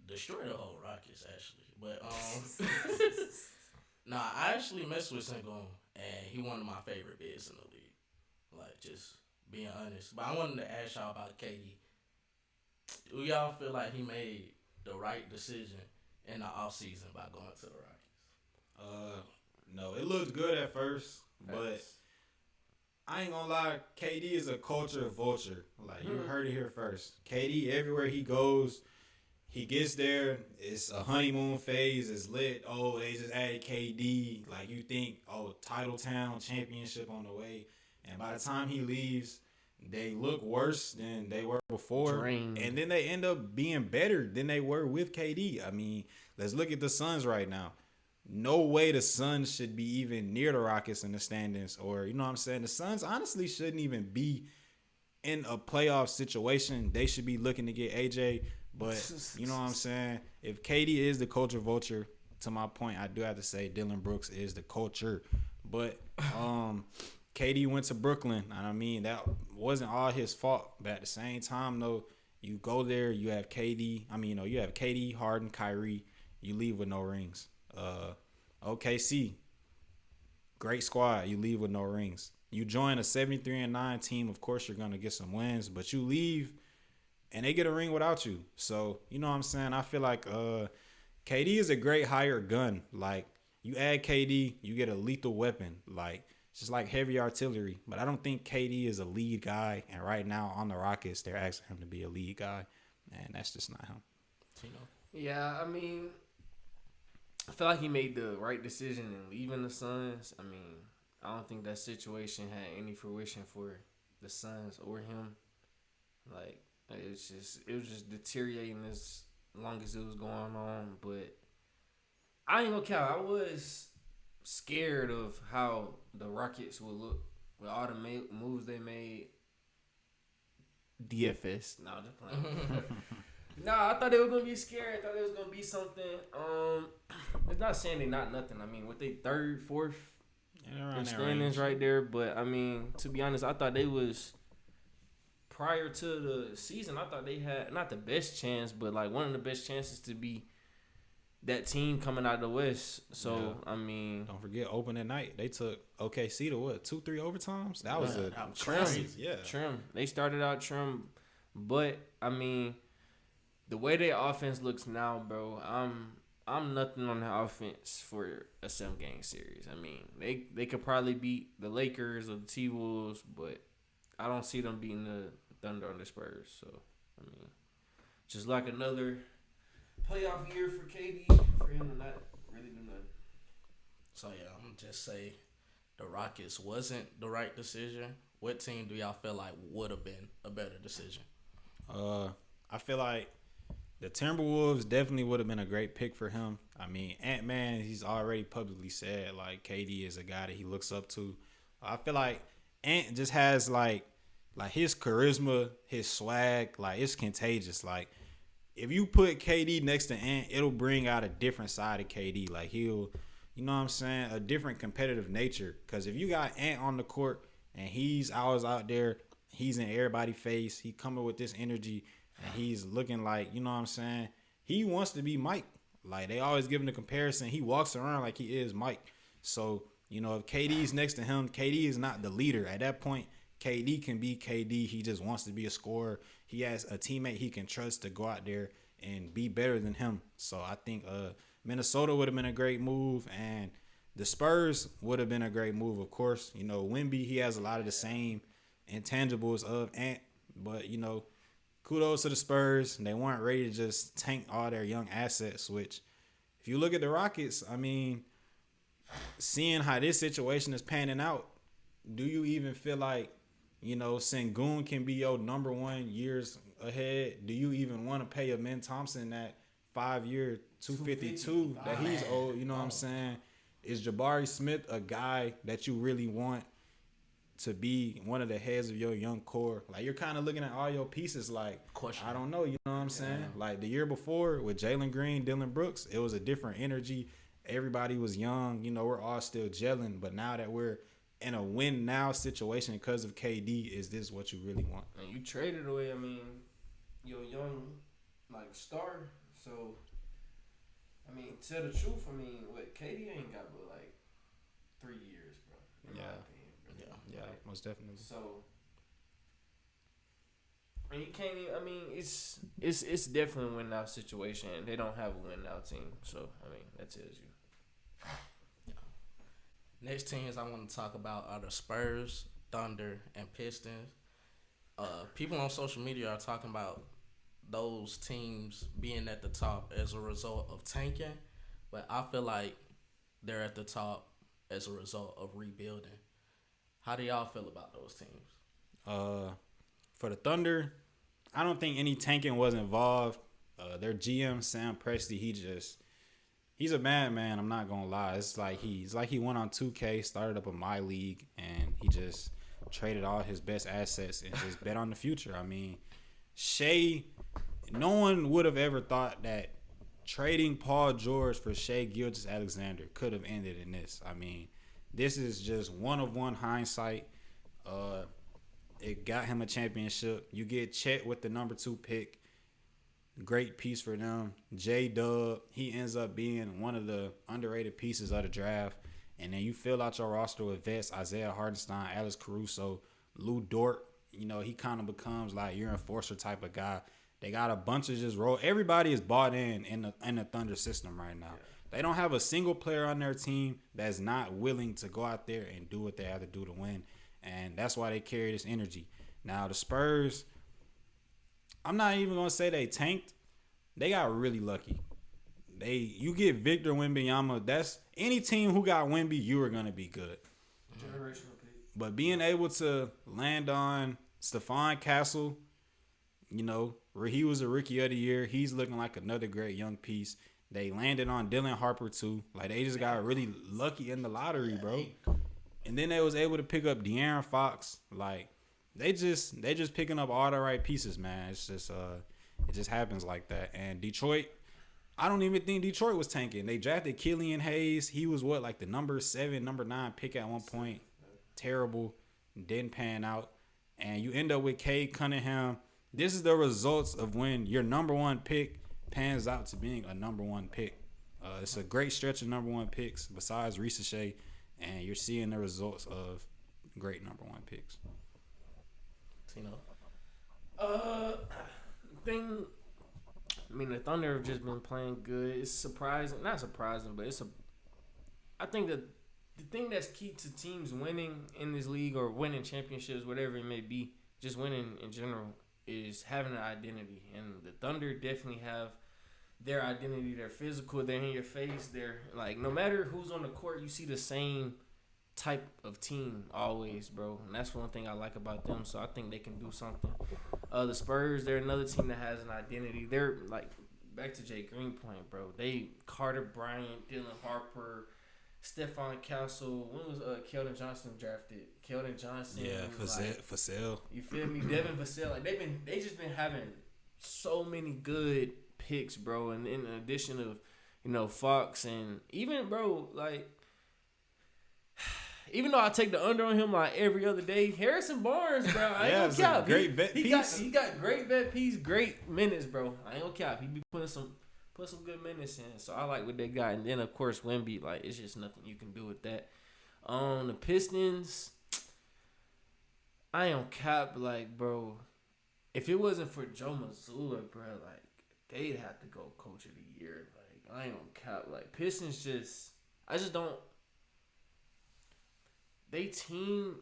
destroy the whole Rockets actually. But nah, I actually messed with Sengun, and he one of my favorite bigs in the league. Like just being honest, but I wanted to ask y'all about KD. Do y'all feel like he made the right decision in the offseason by going to the Rockets?
No, it looked good at first, but I ain't gonna lie, KD is a culture vulture. Like you heard it here first. KD everywhere he goes, he gets there. It's a honeymoon phase. It's lit. Oh, they just added KD. Like you think, oh, title town championship on the way, and by the time he leaves, they look worse than they were before.
Drained.
And then they end up being better than they were with KD. I mean, let's look at the Suns right now. No way the Suns should be even near the Rockets in the standings, or you know what I'm saying? The Suns honestly shouldn't even be in a playoff situation. They should be looking to get AJ, but you know what I'm saying? If KD is the culture vulture, to my point, I do have to say Dylan Brooks is the culture. But KD went to Brooklyn, and I mean that wasn't all his fault. But at the same time, though, you go there, you have KD. I mean, you have KD, Harden, Kyrie. You leave with no rings. OKC, great squad. You leave with no rings. You join a 73-9 team. Of course, you're gonna get some wins, but you leave, and they get a ring without you. So you know what I'm saying. I feel like KD is a great hired gun. Like you add KD, you get a lethal weapon. Like it's just like heavy artillery. But I don't think KD is a lead guy. And right now on the Rockets, they're asking him to be a lead guy, and that's just not him.
Yeah, I mean, I feel like he made the right decision in leaving the Suns. I mean, I don't think that situation had any fruition for the Suns or him. Like, it was just deteriorating as long as it was going on. But I ain't gonna count. I was scared of how the Rockets would look with all the moves they made. DFS. No, just playing. Nah, I thought they were gonna be scared. I thought it was gonna be something. It's not saying they not nothing. I mean, with they third, fourth, standings right there. But I mean, to be honest, I thought they was prior to the season. I thought they had not the best chance, but like one of the best chances to be that team coming out of the West. So yeah. I mean,
don't forget opening night they took OKC to what 2-3 overtimes. That was a
trim. Yeah, trim. They started out trim, but I mean. The way their offense looks now, bro, I'm nothing on the offense for a 7-game series. I mean, they could probably beat the Lakers or the T-Wolves, but I don't see them beating the Thunder or the Spurs. So, I mean, just like another playoff year for KD, for him to not really do nothing.
So, yeah, I'm going to just say the Rockets wasn't the right decision. What team do y'all feel like would have been a better decision?
I feel like the Timberwolves definitely would have been a great pick for him. I mean, Ant-Man, he's already publicly said, like, KD is a guy that he looks up to. I feel like Ant just has, like his charisma, his swag, like, it's contagious. Like, if you put KD next to Ant, it'll bring out a different side of KD. Like, he'll, you know what I'm saying, a different competitive nature. Because if you got Ant on the court and he's always out there, he's in everybody's face, he coming with this energy, and he's looking like, you know what I'm saying, he wants to be Mike. Like, they always give him the comparison. He walks around like he is Mike. So, You know, if KD's next to him, KD is not the leader. At that point, KD can be KD. He just wants to be a scorer. He has a teammate he can trust to go out there and be better than him. So I think Minnesota would have been a great move, and the Spurs would have been a great move, of course. You know, Wemby, he has a lot of the same intangibles of Ant, but, you know, kudos to the Spurs. They weren't ready to just tank all their young assets, which if you look at the Rockets, I mean, seeing how this situation is panning out, do you even feel like, you know, Sengun can be your number one years ahead? Do you even want to pay Amen Thompson that 5-year, 252 that he's old? You know what I'm saying? Is Jabari Smith a guy that you really want to be one of the heads of your young core? Like, you're kind of looking at all your pieces like, I don't know, you know what I'm saying? Like, the year before with Jalen Green, Dylan Brooks, it was a different energy. Everybody was young. You know, we're all still gelling. But now that we're in a win-now situation because of KD, is this what you really want?
And you traded away, I mean, your young, like, star. So, I mean, tell the truth, I mean, what, KD ain't got but, like, 3 years, bro. In my opinion, bro.
Yeah,
like,
most definitely.
So, and you can't even, I mean, it's definitely a win-now situation. They don't have a win-now team. So, I mean, that tells you.
Next teams I want to talk about are the Spurs, Thunder, and Pistons. People on social media are talking about those teams being at the top as a result of tanking, but I feel like they're at the top as a result of rebuilding. How do y'all feel about those teams?
For the Thunder, I don't think any tanking was involved. Their GM, Sam Presti, he's a madman. I'm not gonna lie. It's like he went on 2K, started up a My League, and he just traded all his best assets and just bet on the future. I mean, Shea, no one would have ever thought that trading Paul George for Shea Gilgeous-Alexander could have ended in this. I mean, this is just one-of-one hindsight. It got him a championship. You get Chet with the number 2 pick. Great piece for them. J-Dub, he ends up being one of the underrated pieces of the draft. And then you fill out your roster with vets, Isaiah Hartenstein, Alex Caruso, Lou Dort. You know, he kind of becomes like your enforcer type of guy. They got a bunch of just roll. Everybody is bought in the Thunder system right now. They don't have a single player on their team that's not willing to go out there and do what they have to do to win. And that's why they carry this energy. Now, the Spurs, I'm not even going to say they tanked. They got really lucky. You get Victor Wembanyama. That's any team who got Wemby, you are going to be good.
Generational pick.
But being able to land on Stephon Castle, you know, where he was a rookie of the year, he's looking like another great young piece. They landed on Dylan Harper too. Like, they just got really lucky in the lottery, bro. And then they was able to pick up De'Aaron Fox. Like, they just picking up all the right pieces, man. It's just it just happens like that. And Detroit, I don't even think Detroit was tanking. They drafted Killian Hayes. He was like the number 7, number 9 pick at one point. Terrible. Didn't pan out. And you end up with Cade Cunningham. This is the results of when your number 1 pick pans out to being a number 1 pick. It's a great stretch of number 1 picks besides Ricochet, and you're seeing the results of great number 1 picks.
Tino?
The Thunder have just been playing good. It's surprising, not surprising, but I think that the thing that's key to teams winning in this league or winning championships, whatever it may be, just winning in general, is having an identity. And the Thunder definitely have their identity. They're physical. They're in your face. They're like, no matter who's on the court, you see the same type of team always, bro. And that's one thing I like about them. So I think they can do something. The Spurs, they're another team that has an identity. They're like, back to Jay Green point, bro. They Carter Bryant, Dylan Harper, Stephon Castle. When was Keldon Johnson drafted? Keldon Johnson.
Yeah, Vassell.
You feel me? Devin Vassell. Like they just been having so many good picks, bro. And in addition of, you know, Fox and even, bro, like, even though I take the under on him like every other day, Harrison Barnes, bro, I ain't gonna cap.
Great vet piece.
He got great vet piece, great minutes, bro. I ain't gonna cap. He be putting some good minutes in. So I like what they got. And then of course Wemby, like, it's just nothing you can do with that. The Pistons, I am cap, like, bro. If it wasn't for Joe Mazzulla, bro, like, they'd have to go coach of the year. Like, I ain't gonna cap. Like, Pistons I just don't. They team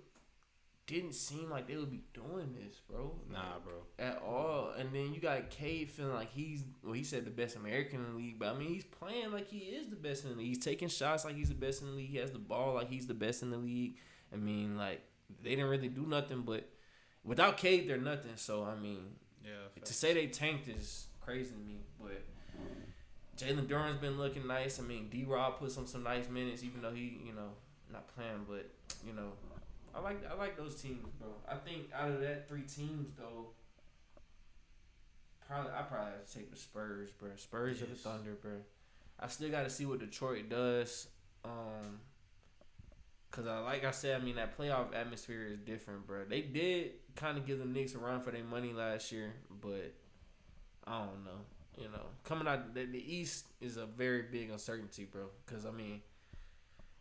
didn't seem like they would be doing this, bro.
Nah, bro.
At all. And then you got Cade feeling like he said the best American in the league, but I mean, he's playing like he is the best in the league. He's taking shots like he's the best in the league. He has the ball like he's the best in the league. I mean, like, they didn't really do nothing, but without Cade, they're nothing. So, I mean, to say they tanked is crazy to me, but Jalen Duran's been looking nice. I mean, D-Rob put some nice minutes, even though he, not playing, but, I like those teams, bro. I think out of that 3 teams, though, I probably have to take the Spurs, bro. Spurs or the Thunder, bro. I still got to see what Detroit does. Because, like I said, I mean, that playoff atmosphere is different, bro. They did kind of give the Knicks a run for their money last year, but I don't know. Coming out, the East is a very big uncertainty, bro. Because, I mean,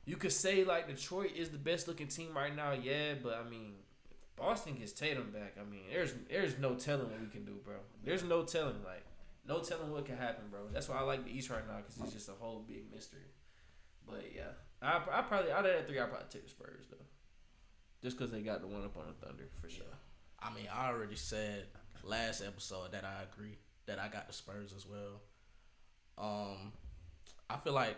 you could say, like, Detroit is the best-looking team right now, yeah, but, I mean, if Boston gets Tatum back, I mean, there's no telling what we can do, bro. There's no telling, like, no telling what can happen, bro. That's why I like the East right now, because it's just a whole big mystery. But, yeah, I probably, out of that 3, I'd probably take the Spurs, though. Just because they got the one up on the Thunder, for sure.
I mean, I already said last episode that I agree that I got the Spurs as well. I feel like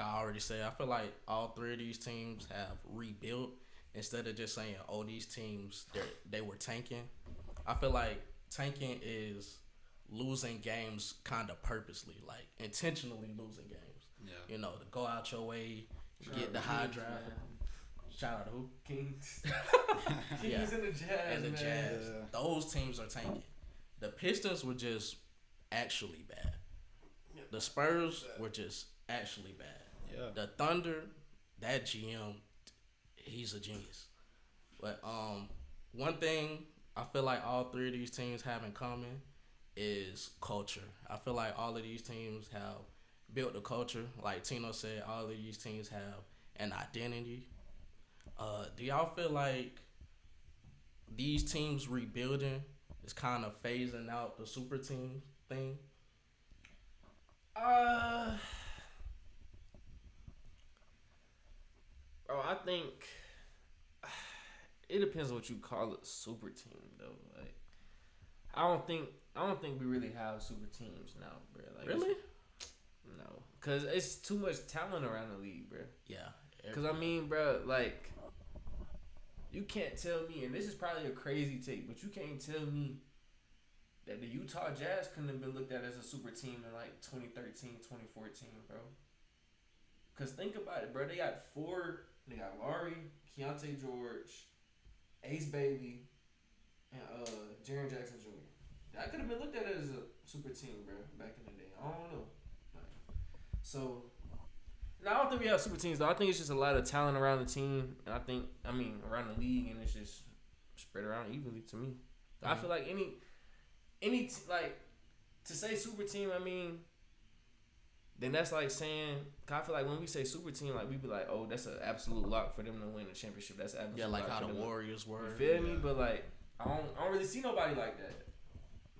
I already said, I feel like all 3 of these teams have rebuilt instead of just saying, oh, these teams, they were tanking. I feel like tanking is losing games kind of purposely, like intentionally losing games. Yeah. To go out your way, get the high drive. Shout out to who?
Kings. Kings and the Jazz.
And the Jazz. Yeah. Those teams are tanking. The Pistons were just actually bad. The Spurs were just actually bad. Yeah. The Thunder, that GM, he's a genius. But one thing I feel like all 3 of these teams have in common is culture. I feel like all of these teams have built a culture. Like Tino said, all of these teams have an identity. Do y'all feel like these teams rebuilding is kind of phasing out the super team thing?
Bro, I think it depends on what you call a super team, though. Like, I don't think we really have super teams now, bro. Like,
really?
No, cause it's too much talent around the league, bro.
Yeah.
Cause I mean, bro, like, you can't tell me, and this is probably a crazy take, but you can't tell me that the Utah Jazz couldn't have been looked at as a super team in like 2013, 2014, bro. Cause think about it, bro. They got 4. They got Laurie, Keontae George, Ace Bailey, and Jaren Jackson Jr. That could have been looked at as a super team, bro, back in the day. I don't know. So, no, I don't think we have super teams, though. I think it's just a lot of talent around the team. And I mean, around the league, and it's just spread around evenly to me. Mm-hmm. I feel like like, to say super team, I mean, then that's like saying, I feel like when we say super team, like, we be like, oh, that's an absolute lock for them to win the championship. That's absolute.
Yeah, like how the Warriors were.
You feel me? But like, I don't really see nobody like that.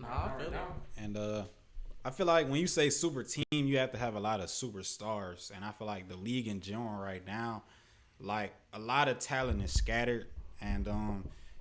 Nah, I feel that.
And I feel like when you say super team, you have to have a lot of superstars. And I feel like the league in general right now, like, a lot of talent is scattered. And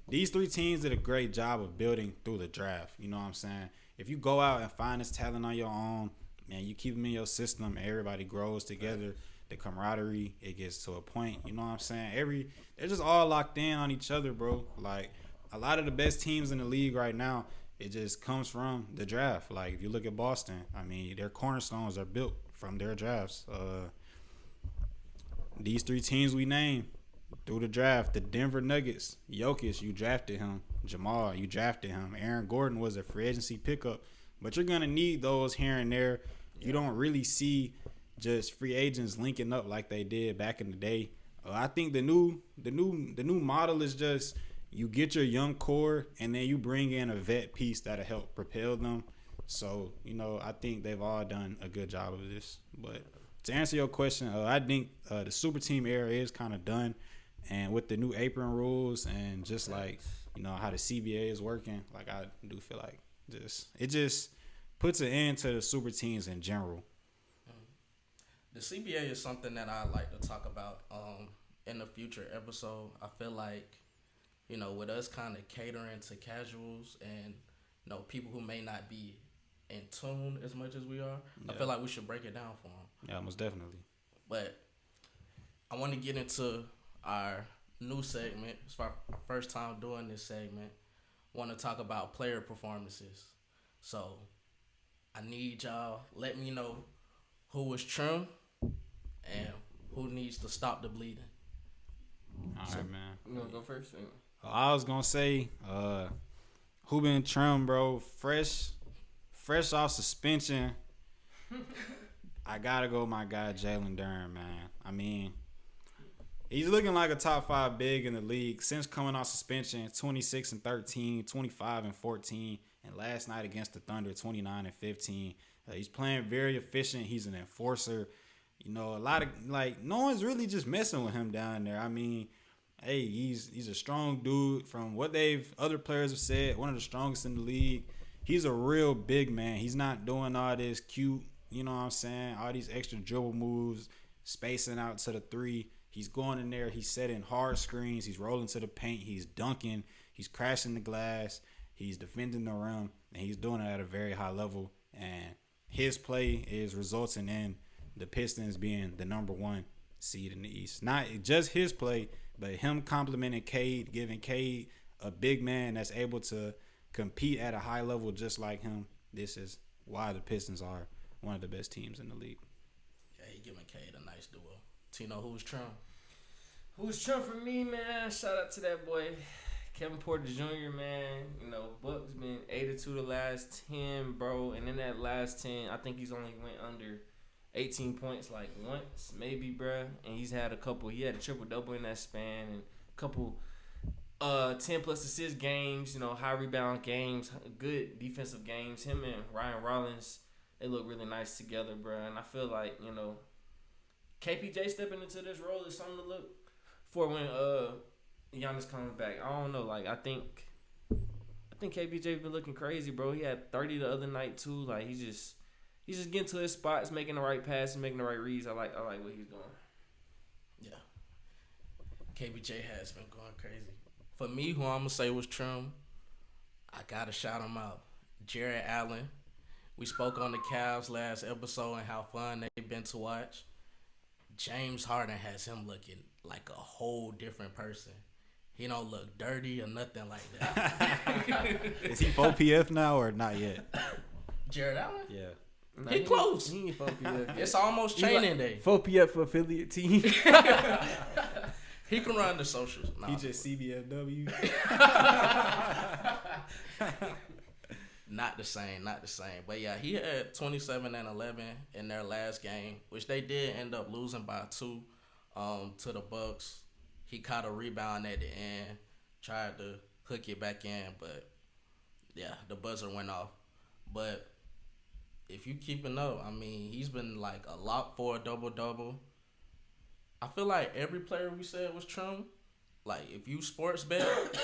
these 3 teams did a great job of building through the draft. You know what I'm saying? If you go out and find this talent on your own, and you keep them in your system, everybody grows together. The camaraderie, it gets to a point. You know what I'm saying? They're just all locked in on each other, bro. Like, a lot of the best teams in the league right now, it just comes from the draft. Like, if you look at Boston, I mean, their cornerstones are built from their drafts. These 3 teams we named through the draft, the Denver Nuggets, Jokic, you drafted him. Jamal, you drafted him. Aaron Gordon was a free agency pickup. But you're going to need those here and there. You don't really see just free agents linking up like they did back in the day. I think the new model is just you get your young core and then you bring in a vet piece that'll help propel them. So, I think they've all done a good job of this. But to answer your question, I think the super team era is kind of done, and with the new apron rules and just like how the CBA is working, like I do feel like it just puts an end to the super teams in general.
The CBA is something that I like to talk about in a future episode. I feel like, with us kind of catering to casuals and, people who may not be in tune as much as we are, I feel like we should break it down for them.
Yeah, most definitely.
But I want to get into our new segment. It's our first time doing this segment. I want to talk about player performances. So I need y'all, let me know who was trim and who needs to stop the bleeding.
All right, man.
You want to go first?
I was gonna say, who been trim, bro? Fresh off suspension. I gotta go, my guy Jalen Duren, man. I mean, he's looking like a top 5 big in the league since coming off suspension. 26-13, 25-14, and last night against the Thunder, 29-15. He's playing very efficient. He's an enforcer. A lot of no one's really just messing with him down there. I mean, hey, he's a strong dude. From what other players have said, one of the strongest in the league. He's a real big man. He's not doing all this cute, what I'm saying, all these extra dribble moves, spacing out to the 3. He's going in there. He's setting hard screens. He's rolling to the paint. He's dunking. He's crashing the glass. He's defending the rim, and he's doing it at a very high level. And his play is resulting in the Pistons being the number 1 seed in the East. Not just his play, but him complimenting Cade, giving Cade a big man that's able to compete at a high level just like him. This is why the Pistons are one of the best teams in the league.
Yeah, he giving Cade a nice duo. Tino, who's trim?
Who's trim for me, man? Shout out to that boy, Kevin Porter Jr., man. Buck's been 82 the last 10, bro. And in that last 10, I think he's only went under 18 points like once, maybe, bro. And he had a triple-double in that span and a couple 10-plus assist games, high rebound games, good defensive games. Him and Ryan Rollins, they look really nice together, bro. And I feel like, KPJ stepping into this role is something to look for when Giannis comes back. I don't know. I think KPJ been looking crazy, bro. He had 30 the other night, too. Like, he's just getting to his spots, making the right passes, making the right reads. I like what he's doing.
Yeah. KBJ has been going crazy. For me, who I'm going to say was trim, I got to shout him out. Jared Allen. We spoke on the Cavs last episode and how fun they've been to watch. James Harden has him looking like a whole different person. He don't look dirty or nothing like that.
Is he 4PF now or not yet?
Jared Allen?
Yeah.
Nah, he close.
He ain't 4PF.
It's almost training day.
4PF for affiliate team.
He can run the socials. Nah.
He just CBFW.
Not the same. But yeah, he had 27 and 11 in their last game, which they did end up losing by 2 to the Bucks. He caught a rebound at the end, tried to hook it back in, but yeah, the buzzer went off. But if you keeping up, I mean, he's been like a lock for a double-double. I feel like every player we said was trim. Like, if you sports bet,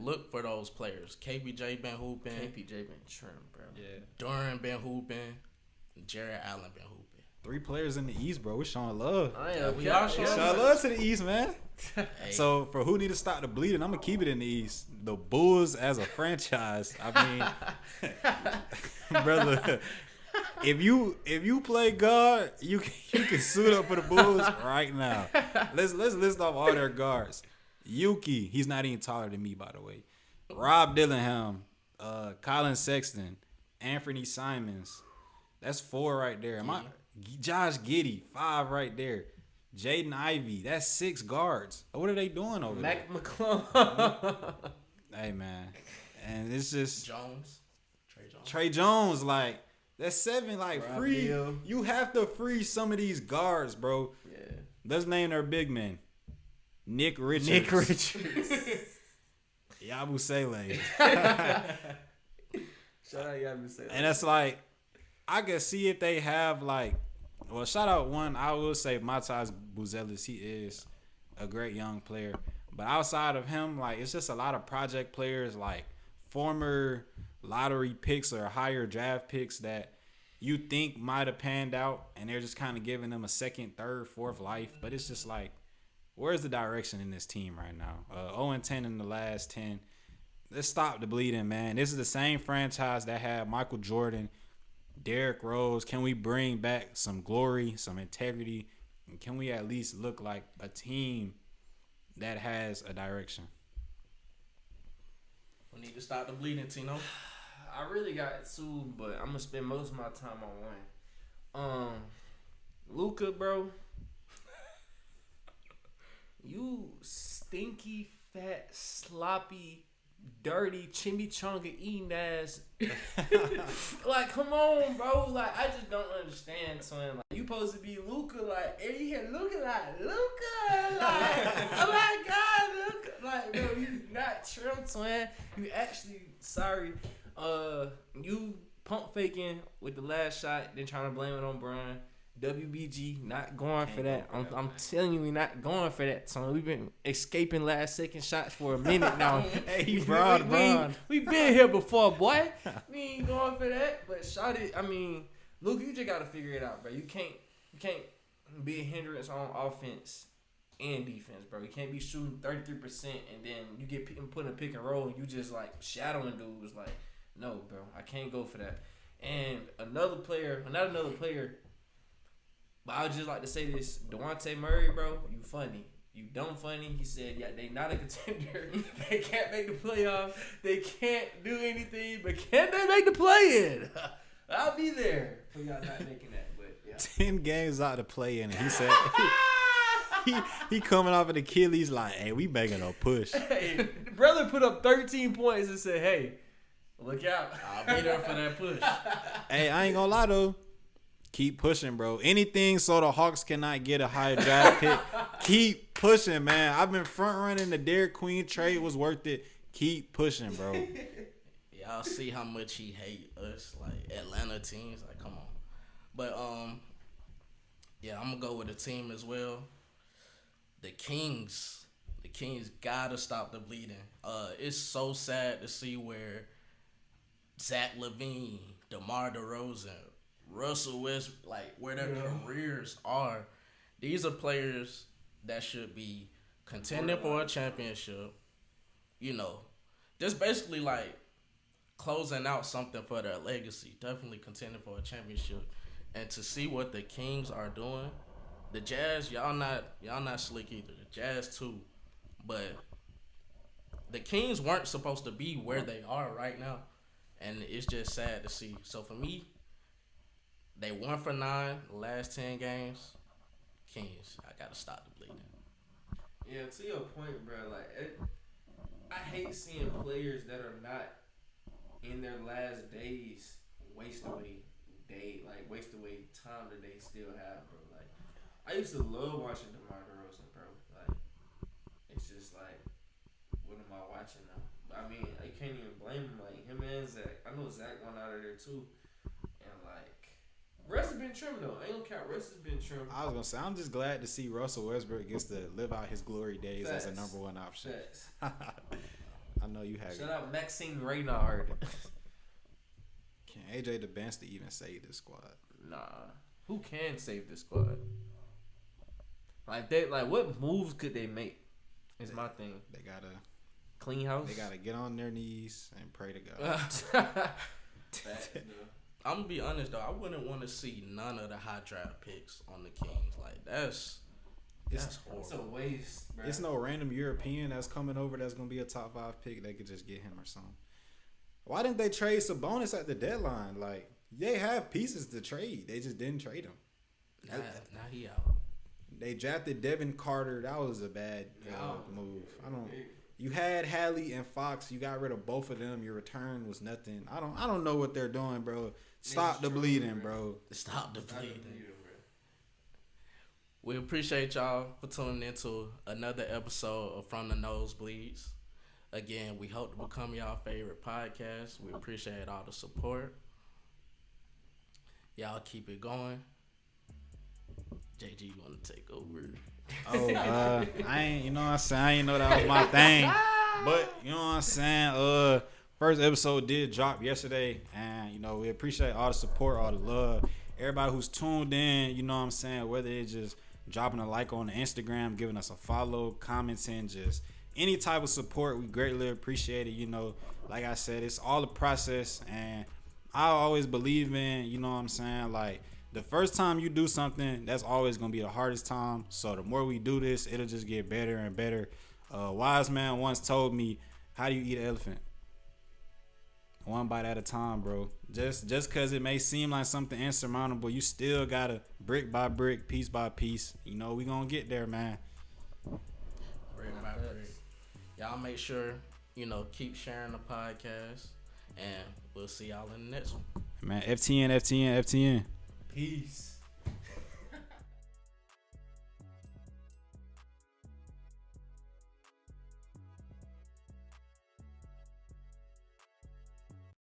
look for those players. KBJ been hooping.
KPJ been trim, bro.
Yeah.
Duren been hooping. Jared Allen been hooping.
3 players in the East, bro. We're showing love.
We are showing
love to the East, man.
Hey.
So, for who need to stop the bleeding, I'm going to keep it in the East. The Bulls as a franchise. I mean, brother, if you play guard, you can suit up for the Bulls right now. Let's list off all their guards. Yuki, he's not even taller than me, by the way. Rob Dillingham, Colin Sexton, Anthony Simons. That's 4 right there. Josh Giddey, 5 right there. Jaden Ivey, that's 6 guards. What are they doing over there?
Mac McClung.
Hey, man. And it's just
Trey Jones.
Trey Jones, like, that's 7, like,
Rob
free.
Hill.
You have to free some of these guards, bro.
Yeah.
Let's name their big men. Nick Richards. Yabu Sele.
Shout out Yabu Sele.
And that's like, I can see if they have, like, Well, shout out one. I will say Matas Buzelis. He is a great young player. But outside of him, like it's just a lot of project players, like former lottery picks or higher draft picks that you think might have panned out, and they're just kind of giving them a second, third, fourth life. But it's just like, where's the direction in this team right now? 0-10 in the last 10. Let's stop the bleeding, man. This is the same franchise that had Michael Jordan, Derrick Rose. Can we bring back some glory, some integrity? And can we at least look like a team that has a direction?
We need to stop the bleeding, Tino.
I really got two, but I'm gonna spend most of my time on one. Luka, bro. You stinky, fat, sloppy, dirty, chimichanga eating ass. Like, come on, bro. Like, I just don't understand, son. Like, you supposed to be Luka, like, and you here looking like Luka, like, oh my God, Luka. Like, bro, you not trim, twin. You actually, sorry, you pump faking with the last shot, then trying to blame it on Brian. WBG not going for that. I'm telling you, we not going for that. So we've been escaping last second shots for a minute now.
Hey,
we been here before, boy. We ain't going for that. But shot it. I mean, Luke, you just gotta figure it out, bro. You can't be a hindrance on offense and defense, bro. You can't be shooting 33% and then you get put in a pick and roll and you just like shadowing dudes. Like, no, bro, I can't go for that. And not another player. But I would just like to say this, DeJounte Murray, bro, you funny. You dumb funny. He said, yeah, they not a contender. They can't make the playoffs. They can't do anything, but can they make the play-in? I'll be there for y'all not making that. But yeah.
10 games out to play in, and he said he coming off an Achilles like, hey, we making a push.
Hey, brother put up 13 points and said, hey, look out.
I'll be there for that push.
Hey, I ain't gonna lie though. Keep pushing, bro. Anything so the Hawks cannot get a higher draft pick. Keep pushing, man. I've been front running the Derek Queen trade was worth it. Keep pushing, bro.
Y'all see how much he hate us, like Atlanta teams. Like, come on. But yeah, I'm gonna go with the team as well. The Kings. The Kings gotta stop the bleeding. It's so sad to see where Zach LaVine, DeMar DeRozan, Russell Westbrook, like where their careers are. These are players that should be contending for a championship. You know, just basically like closing out something for their legacy. Definitely contending for a championship. And to see what the Kings are doing, the Jazz, y'all not slick either. The Jazz too, but the Kings weren't supposed to be where they are right now, and it's just sad to see. So for me, they 1 for 9 the last 10 games. Kings, I gotta stop the bleeding.
Yeah, to your point, bro. Like, I hate seeing players that are not in their last days waste away time that they still have, bro. Like, I used to love watching DeMar DeRozan, bro. Like, it's just like, what am I watching now? I mean, I can't even blame him. Like, him and Zach. I know Zach went out of there too, and like, Russ has been trimmed though. I ain't gonna count. Russ has been trimmed.
I was gonna say, I'm just glad to see Russell Westbrook gets to live out his glory days as a number one option. I know you have.
Shout out Maxine Reynard.
Can AJ DeBanster even save this squad?
Nah. Who can save this squad? Like what moves could they make? Is my thing.
They gotta
clean house.
They gotta get on their knees and pray to God.
I'm gonna be honest though, I wouldn't want to see none of the high draft picks on the Kings. Like that's horrible.
It's a waste, bro.
It's no random European that's coming over that's gonna be a top 5 pick. They could just get him or something. Why didn't they trade Sabonis at the deadline? Like, they have pieces to trade. They just didn't trade him.
Now he out.
They drafted Devin Carter. That was a bad move. You had Hallie and Fox. You got rid of both of them. Your return was nothing. I don't know what they're doing, bro. Stop the bleeding, bro.
Stop the bleeding. We appreciate y'all for tuning into another episode of From The Nosebleeds. Again, we hope to become y'all favorite podcast. We appreciate all the support. Y'all keep it going. JG, you want to take over?
I ain't, you know what I'm saying? I ain't know that was my thing. But, you know what I'm saying? First episode did drop yesterday. And, you know, we appreciate all the support, all the love. Everybody who's tuned in, you know what I'm saying? Whether it's just dropping a like on the Instagram, giving us a follow, commenting, just any type of support, we greatly appreciate it. You know, like I said, it's all a process. And I always believe in, you know what I'm saying? Like, the first time you do something, that's always going to be the hardest time. So the more we do this, it'll just get better and better. Wise man once told me, how do you eat an elephant? One bite at a time, bro. Just because it may seem like something insurmountable, you still got to brick by brick, piece by piece. You know, we going to get there, man.
Brick by brick. Y'all make sure, you know, keep sharing the podcast. And we'll see y'all in the next one.
Man, FTN.
Peace.